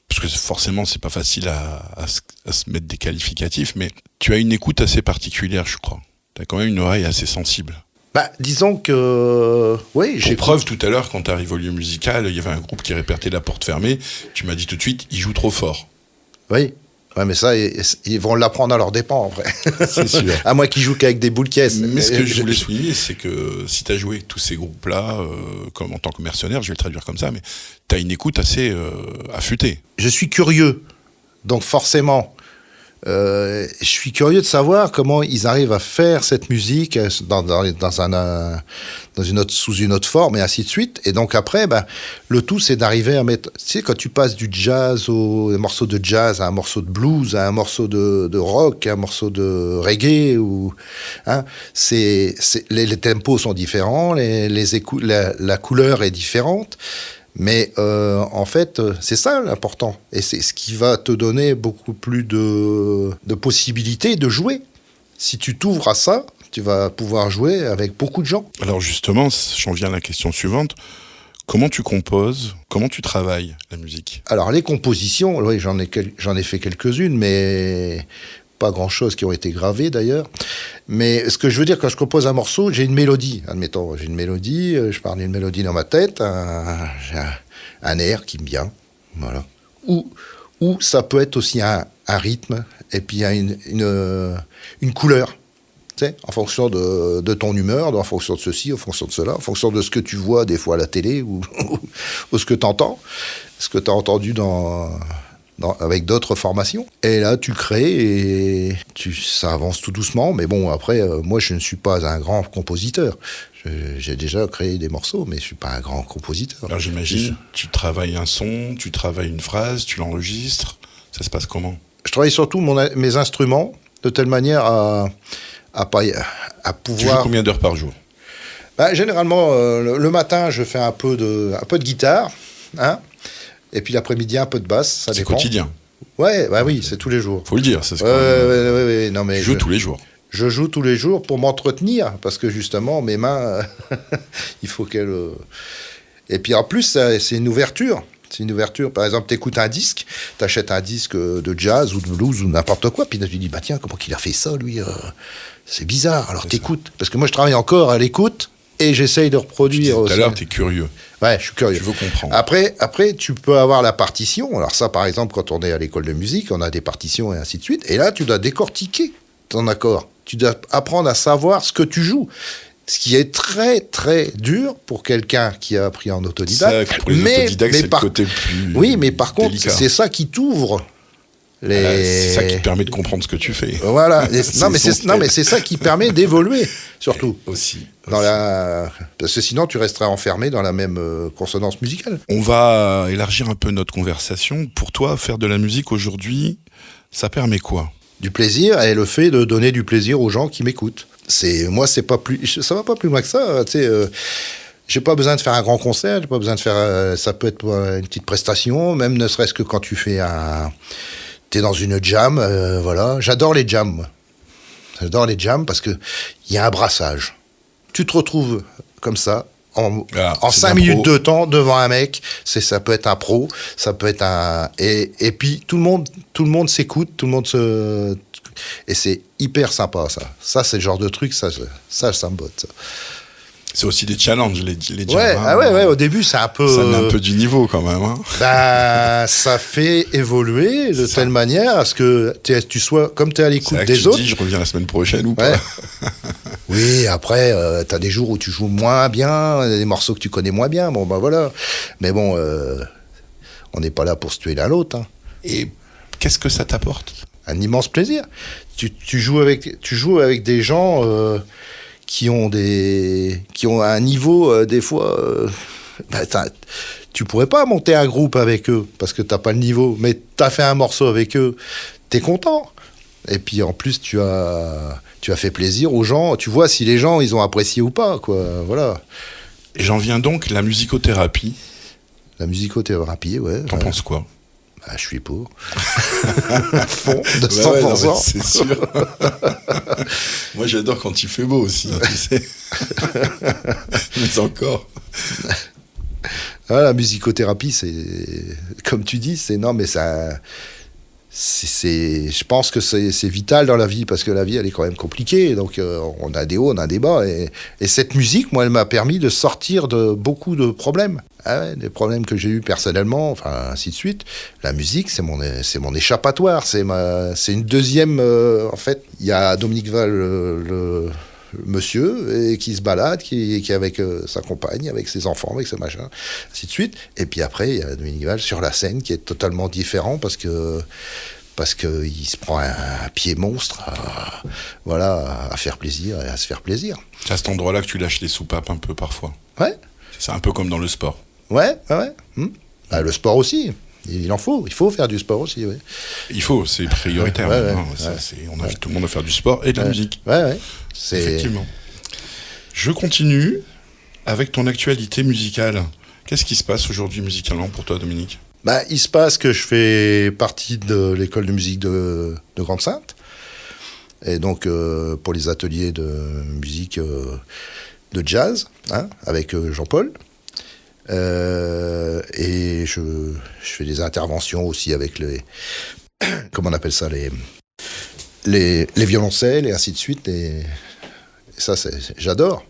parce que forcément c'est pas facile à se mettre des qualificatifs, mais tu as une écoute assez particulière, je crois. Tu as quand même une oreille assez sensible. Bah, disons que oui, Pour preuve, tout à l'heure, quand tu arrives au lieu musical, il y avait un groupe qui répétait la porte fermée. Tu m'as dit tout de suite, il joue trop fort. Oui. Ouais, mais ça, ils vont l'apprendre à leur dépens, après. C'est sûr. À moins qu'ils jouent qu'avec des boules caisses. Mais ce que je voulais souligner, c'est que si tu as joué avec tous ces groupes-là, comme en tant que mercenaire, je vais le traduire comme ça, mais tu as une écoute assez affûtée. Je suis curieux, donc forcément, je suis curieux de savoir comment ils arrivent à faire cette musique sous une autre forme et ainsi de suite. Et donc après, le tout, c'est d'arriver à mettre... Tu sais, quand tu passes du jazz un morceau de jazz à un morceau de blues, à un morceau de rock, à un morceau de reggae, les tempos sont différents, la couleur est différente. Mais en fait, c'est ça l'important. Et c'est ce qui va te donner beaucoup plus de possibilités de jouer. Si tu t'ouvres à ça, tu vas pouvoir jouer avec beaucoup de gens. Alors justement, j'en viens à la question suivante. Comment tu composes ? Comment tu travailles la musique ? Alors les compositions, oui, j'en ai fait quelques-unes, mais pas grand-chose qui ont été gravées d'ailleurs. Mais ce que je veux dire, quand je compose un morceau, j'ai une mélodie. Admettons, j'ai une mélodie, je parle d'une mélodie dans ma tête, j'ai un air qui me vient, voilà. Ou ça peut être aussi un rythme, et puis il y a une couleur, tu sais, en fonction de ton humeur, en fonction de ceci, en fonction de cela, en fonction de ce que tu vois des fois à la télé, ou ce que tu entends, ce que tu as entendu avec d'autres formations. Et là, tu crées et ça avance tout doucement. Mais bon, après, moi, je ne suis pas un grand compositeur. J'ai déjà créé des morceaux, mais je ne suis pas un grand compositeur. Alors j'imagine, tu travailles un son, tu travailles une phrase, tu l'enregistres. Ça se passe comment ? Je travaille surtout mes instruments de telle manière à pouvoir... Tu joues combien d'heures par jour ? Généralement, le matin, je fais un peu de guitare, hein. Et puis l'après-midi, un peu de basse, ça dépend. C'est quotidien. Ouais, oui, c'est tous les jours. Faut le dire, c'est ce Ouais, non, mais je joue tous les jours. Je joue tous les jours pour m'entretenir, parce que justement, mes mains, il faut qu'elles... Et puis en plus, c'est une ouverture. C'est une ouverture. Par exemple, tu écoutes un disque, tu achètes un disque de jazz ou de blues ou n'importe quoi, puis là, tu dis, tiens, comment qu'il a fait ça, lui c'est bizarre. Alors t'écoutes. Parce que moi, je travaille encore à l'écoute, et j'essaye de reproduire aussi. Tout à l'heure, tu es curieux. Ouais, je suis curieux. Tu veux comprendre. Après, tu peux avoir la partition. Alors ça, par exemple, quand on est à l'école de musique, on a des partitions et ainsi de suite. Et là, tu dois décortiquer ton accord. Tu dois apprendre à savoir ce que tu joues. Ce qui est très, très dur pour quelqu'un qui a appris en autodidacte. Ça, pour les autodidactes, c'est le côté plus Oui, mais par contre, délicat. c'est ça qui t'ouvre. C'est ça qui te permet de comprendre ce que tu fais. Voilà. mais c'est ça qui permet d'évoluer, surtout. Aussi. Parce que sinon, tu resteras enfermé dans la même consonance musicale. On va élargir un peu notre conversation. Pour toi, faire de la musique aujourd'hui, ça permet quoi ? Du plaisir et le fait de donner du plaisir aux gens qui m'écoutent. Moi, ça va pas plus loin que ça. Tu sais, j'ai pas besoin de faire un grand concert. J'ai pas besoin de faire. Ça peut être une petite prestation, même ne serait-ce que quand tu fais t'es dans une jam, voilà. J'adore les jams, moi. J'adore les jams parce que il y a un brassage. Tu te retrouves comme ça, en 5 minutes de temps, devant un mec. Ça peut être un pro, ça peut être un... Et puis, tout le monde s'écoute, tout le monde se... Et c'est hyper sympa, ça. Ça, c'est le genre de truc, ça me botte, ça. C'est aussi des challenges, les jams. Ouais, au début, c'est un peu... Ça met un peu du niveau, quand même. Hein. Ça fait évoluer de telle manière à ce que tu sois... Comme tu es à l'écoute des autres... Tu te dis, je reviens la semaine prochaine ou pas. Oui, après, tu as des jours où tu joues moins bien, des morceaux que tu connais moins bien. Bon, voilà. Mais bon, on n'est pas là pour se tuer l'un l'autre. Hein. Et qu'est-ce que ça t'apporte ? Un immense plaisir. Tu joues avec des gens... qui ont un niveau, des fois... tu pourrais pas monter un groupe avec eux, parce que t'as pas le niveau, mais t'as fait un morceau avec eux, t'es content. Et puis en plus, tu as fait plaisir aux gens, tu vois si les gens, ils ont apprécié ou pas, quoi, voilà. Et j'en viens donc, la musicothérapie. La musicothérapie, ouais. T'en penses quoi ? Je suis pour. À fond, de 100%. Ouais, c'est sûr. Moi, j'adore quand il fait beau aussi, tu sais. Mais encore. La musicothérapie, c'est, comme tu dis, c'est non, mais ça, je pense que c'est vital dans la vie parce que la vie, elle est quand même compliquée. Donc, on a des hauts, on a des bas, et cette musique, moi, elle m'a permis de sortir de beaucoup de problèmes. Ah ouais, des problèmes que j'ai eus personnellement, enfin, ainsi de suite. La musique, c'est mon échappatoire. C'est une deuxième. En fait, il y a Dominique Val, le monsieur, et qui se balade, qui est avec sa compagne, avec ses enfants, avec ses machins, ainsi de suite. Et puis après, il y a Dominique Val sur la scène qui est totalement différent parce qu'il se prend un pied monstre à faire plaisir et à se faire plaisir. C'est à cet endroit-là que tu lâches les soupapes un peu parfois. Ouais. C'est un peu comme dans le sport. Ouais. Bah, le sport aussi. Il faut faire du sport aussi. Ouais. Il faut, c'est prioritaire. On invite tout le monde à faire du sport et de la musique. Ouais. Effectivement. Je continue avec ton actualité musicale. Qu'est-ce qui se passe aujourd'hui musicalement pour toi, Dominique ? Bah, il se passe que je fais partie de l'école de musique de Grande-Synthe. Et donc, pour les ateliers de musique de jazz, avec Jean-Paul. Et je fais des interventions aussi avec comment on appelle ça, les violoncelles et ainsi de suite. Et ça, j'adore.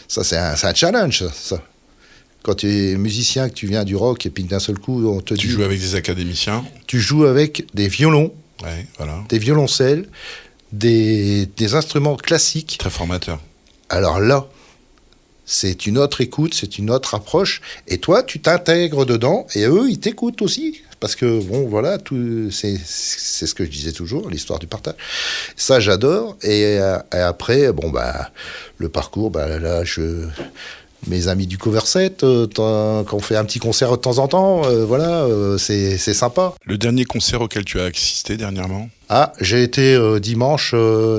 Ça, c'est un challenge, ça. Quand tu es musicien, que tu viens du rock, et puis d'un seul coup, on te dit... Tu joues avec des académiciens. Tu joues avec des violons, des violoncelles, des instruments classiques. Très formateur. Alors là, c'est une autre écoute, c'est une autre approche. Et toi, tu t'intègres dedans, et eux, ils t'écoutent aussi. Parce que, bon, voilà, c'est ce que je disais toujours, l'histoire du partage. Ça, j'adore. Et après, bon, bah, le parcours, bah, là, mes amis du Cover Set, quand on fait un petit concert de temps en temps, c'est sympa. Le dernier concert auquel tu as assisté dernièrement ? Ah, j'ai été dimanche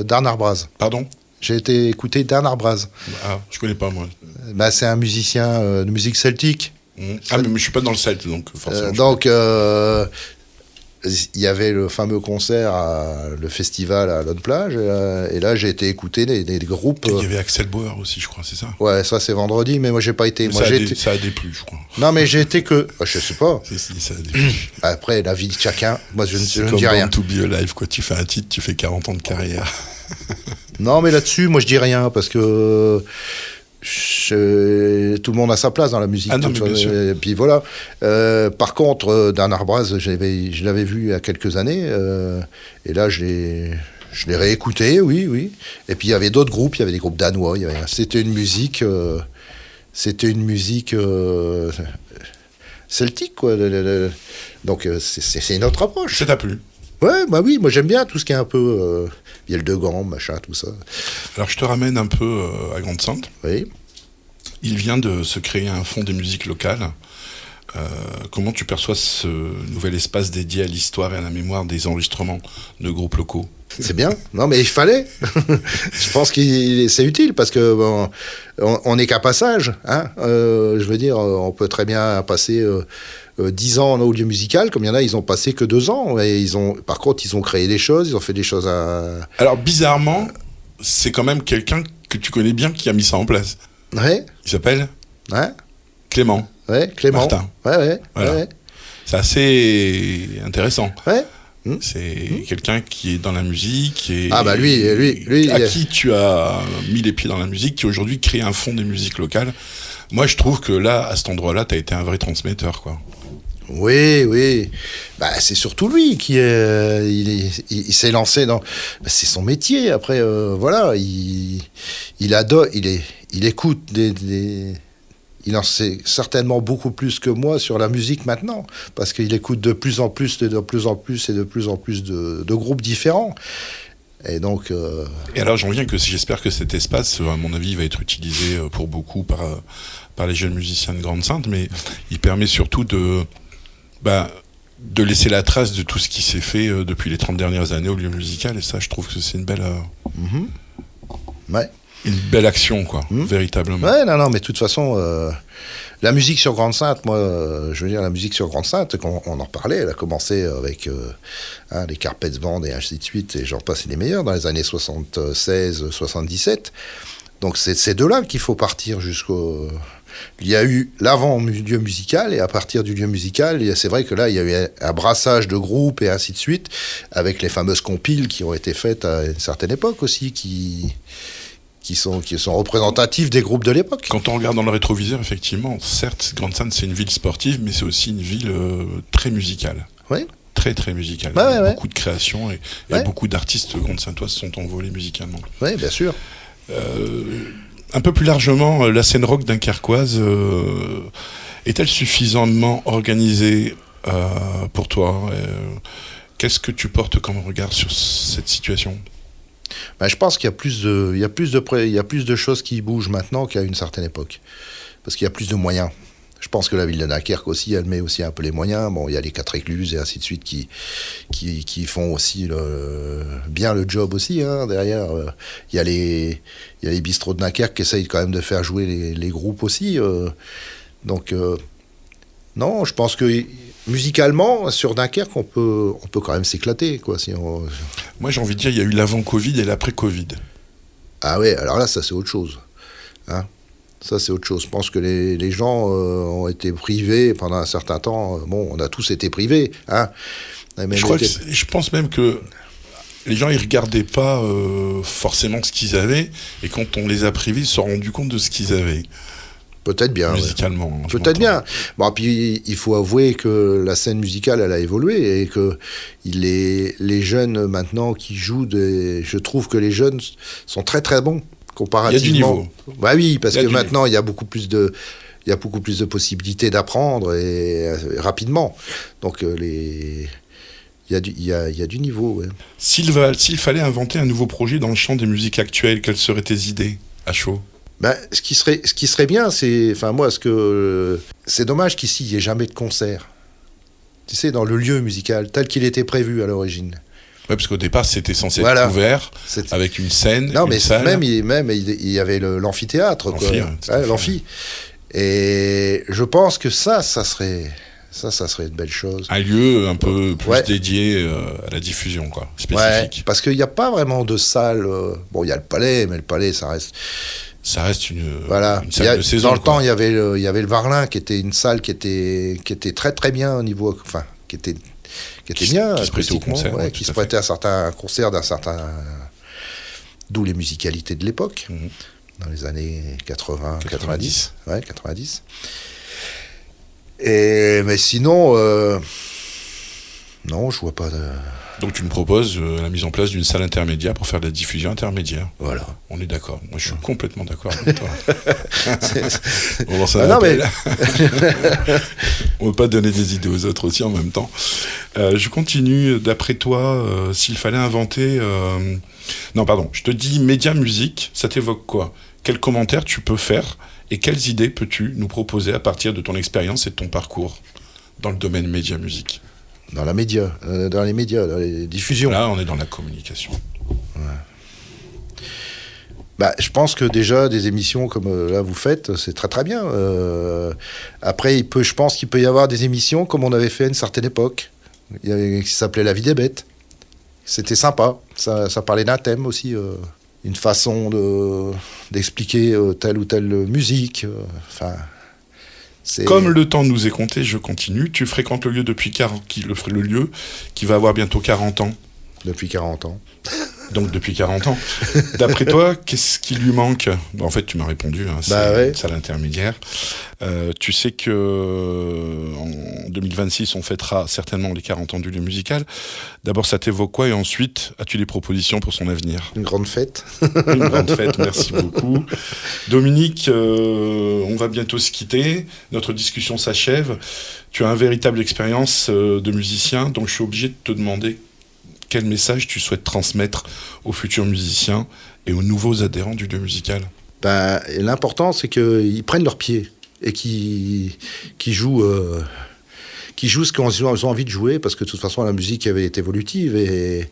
Bernard Braz. Pardon ? J'ai été écouter Bernard Braz. Ah, je connais pas, moi. Bah, c'est un musicien de musique celtique. Ah, mais je suis pas dans le celte, donc forcément. Donc, il y avait le fameux concert, le festival à Lonne Plage, et là, j'ai été écouter des groupes. Il y avait Axel Bauer aussi, je crois, c'est ça ? Ouais, ça, c'est vendredi, mais moi, j'ai pas été. Moi, ça a déplu, je crois. Non, mais j'ai été que. Je sais pas. Si, ça a déplu. Après, la vie de chacun, moi, je ne dis rien. C'est comme To Be Alive, quoi. Tu fais un titre, tu fais 40 ans de carrière. Non, mais là-dessus, moi, je dis rien, parce que tout le monde a sa place dans la musique. Ah non, mais bien sûr. Et puis voilà. Par contre, Bernard Braz, je l'avais vu il y a quelques années, et là, je l'ai réécouté, oui. Et puis il y avait d'autres groupes, il y avait des groupes danois. C'était une musique celtique, quoi. Donc c'est une autre approche. Ça t'a plu ? Ouais, bah oui, moi j'aime bien tout ce qui est un peu Vielle de Gand, machin, tout ça. Alors je te ramène un peu à Grande-Synthe. Oui. Il vient de se créer un fonds des musiques locales. Comment tu perçois ce nouvel espace dédié à l'histoire et à la mémoire des enregistrements de groupes locaux ? C'est bien. Non, mais il fallait. Je pense que c'est utile parce que on n'est qu'à passage. Je veux dire, on peut très bien passer 10 ans au lieu musical, comme il y en a, ils ont passé que 2 ans. Et par contre, ils ont créé des choses, ils ont fait des choses à... Alors, bizarrement, c'est quand même quelqu'un que tu connais bien qui a mis ça en place. Ouais. Il s'appelle Clément. Ouais, Clément. Martin. Ouais. Voilà. Ouais. C'est assez intéressant. Ouais. C'est quelqu'un qui est dans la musique et lui, à qui tu as mis les pieds dans la musique, qui aujourd'hui crée un fonds des musiques locales. Moi, je trouve que là, à cet endroit-là, tu as été un vrai transmetteur, quoi. Oui. Bah, c'est surtout lui qui il s'est lancé dans. Bah, c'est son métier. Après, voilà, il adore, il écoute il en sait certainement beaucoup plus que moi sur la musique maintenant, parce qu'il écoute de plus en plus de groupes différents. Et donc... Et alors, j'en viens que j'espère que cet espace, à mon avis, va être utilisé pour beaucoup par les jeunes musiciens de Grande-Synthe, mais il permet surtout de laisser la trace de tout ce qui s'est fait depuis les 30 dernières années au lieu musical, et ça, je trouve que c'est une belle... Ouais. Une belle action, quoi, véritablement. Ouais, non, mais de toute façon, la musique sur Grande-Synthe, moi, je veux dire, la musique sur Grande-Synthe, on en parlait, elle a commencé avec les Carpets Band et ainsi de suite, et j'en passe les meilleurs, dans les années 76, 77. Donc c'est ces deux-là qu'il faut partir Il y a eu l'avant-lieu musical, et à partir du lieu musical, c'est vrai que là, il y a eu un brassage de groupes et ainsi de suite, avec les fameuses compiles qui ont été faites à une certaine époque aussi, qui sont représentatifs des groupes de l'époque. Quand on regarde dans le rétroviseur, effectivement, certes, Grande-Sainte, c'est une ville sportive, mais c'est aussi une ville très musicale. Oui. Très, très musicale. Beaucoup de créations et beaucoup d'artistes grande-saintoises sont envolés musicalement. Oui, bien sûr. Un peu plus largement, la scène rock dunkerquoise est-elle suffisamment organisée pour toi Qu'est-ce que tu portes comme regard sur cette situation ? Je pense qu'il y a plus de choses qui bougent maintenant qu'à une certaine époque. Parce qu'il y a plus de moyens. Je pense que la ville de Dunkerque aussi, elle met aussi un peu les moyens. Bon, il y a les 4 écluses et ainsi de suite qui font aussi bien le job aussi. Hein, derrière, il y a les bistrots de Dunkerque qui essayent quand même de faire jouer les groupes aussi. Non, je pense que musicalement, sur Dunkerque, on peut quand même s'éclater, quoi. Moi, j'ai envie de dire, il y a eu l'avant-Covid et l'après-Covid. Ah ouais, alors là, ça c'est autre chose. Hein, ça c'est autre chose. Je pense que les gens ont été privés pendant un certain temps. Bon, on a tous été privés. Hein. Je pense même que les gens, ils regardaient pas forcément ce qu'ils avaient, et quand on les a privés, ils se sont rendus compte de ce qu'ils avaient. Peut-être bien. Musicalement. Peut-être bien. Bon, puis il faut avouer que la scène musicale, elle a évolué et que les jeunes maintenant qui jouent, je trouve que les jeunes sont très très bons comparativement. Il y a du niveau. Bah oui, parce que maintenant il y a beaucoup plus de possibilités d'apprendre et rapidement. Donc il y a du niveau. Ouais. S'il fallait inventer un nouveau projet dans le champ des musiques actuelles, quelles seraient tes idées à chaud ? Ce qui serait bien, c'est dommage qu'ici, il n'y ait jamais de concert. Tu sais, dans le lieu musical, tel qu'il était prévu à l'origine. Oui, parce qu'au départ, c'était censé être ouvert, avec une scène, non, une salle. Même, il y avait l'amphithéâtre. L'amphi. Et je pense que ça serait une belle chose. Un lieu un peu plus dédié à la diffusion, quoi, spécifique. Ouais, parce qu'il n'y a pas vraiment de salle. Bon, il y a le Palais, mais le Palais, ça reste une salle de saison. Dans le temps, il y avait le Varlin, qui était une salle qui était très très bien au niveau, enfin, qui était bien, qui se prêtait au concert, qui se prêtait à certains concerts d'où les musicalités de l'époque, dans les années 90. Ouais, 90. Mais sinon, non, je vois pas de... Donc tu me proposes la mise en place d'une salle intermédiaire pour faire de la diffusion intermédiaire. Voilà. On est d'accord. Moi, je suis complètement d'accord avec toi. On va lancer un appel. On ne veut pas donner des idées aux autres aussi en même temps. Je continue. D'après toi, s'il fallait inventer... Non, pardon. Je te dis média musique, ça t'évoque quoi ? Quels commentaires tu peux faire et quelles idées peux-tu nous proposer à partir de ton expérience et de ton parcours dans le domaine média musique ? Dans les médias, dans les diffusions. Là, on est dans la communication. Ouais. Je pense que déjà, des émissions comme là vous faites, c'est très très bien. Après, je pense qu'il peut y avoir des émissions comme on avait fait à une certaine époque, qui s'appelait La vie des bêtes. C'était sympa. Ça parlait d'un thème aussi, une façon d'expliquer telle ou telle musique. Comme le temps nous est compté, je continue. Tu fréquentes le lieu le lieu qui va avoir bientôt 40 ans. Depuis 40 ans. Donc depuis 40 ans. D'après toi, qu'est-ce qui lui manque ? En fait, tu m'as répondu, c'est une salle intermédiaire. Tu sais que en 2026, on fêtera certainement les 40 ans du lieu musical. D'abord, ça t'évoque quoi ? Et ensuite, as-tu des propositions pour son avenir ? Une grande fête. Une grande fête, merci beaucoup. Dominique, on va bientôt se quitter. Notre discussion s'achève. Tu as une véritable expérience de musicien, donc je suis obligé de te demander quel message tu souhaites transmettre aux futurs musiciens et aux nouveaux adhérents du lieu musical ? L'important, c'est qu'ils prennent leur pied et qu'ils jouent ce qu'ils ont envie de jouer, parce que de toute façon, la musique est évolutive. Et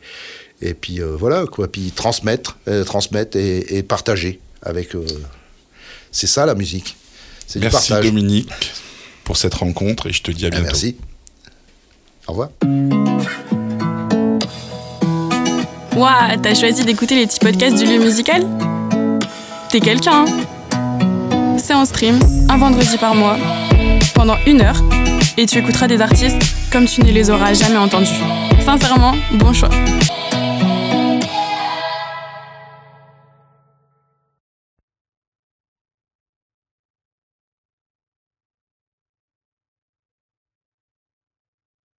puis voilà, quoi. Puis transmettre et partager avec... c'est ça, la musique. C'est Merci du partage. Dominique pour cette rencontre et je te dis à bientôt. Merci. Au revoir. Ouah, t'as choisi d'écouter les petits podcasts du lieu musical ? T'es quelqu'un, hein ? c'est en stream, un vendredi par mois, pendant 1 heure, et tu écouteras des artistes comme tu ne les auras jamais entendus. Sincèrement, bon choix.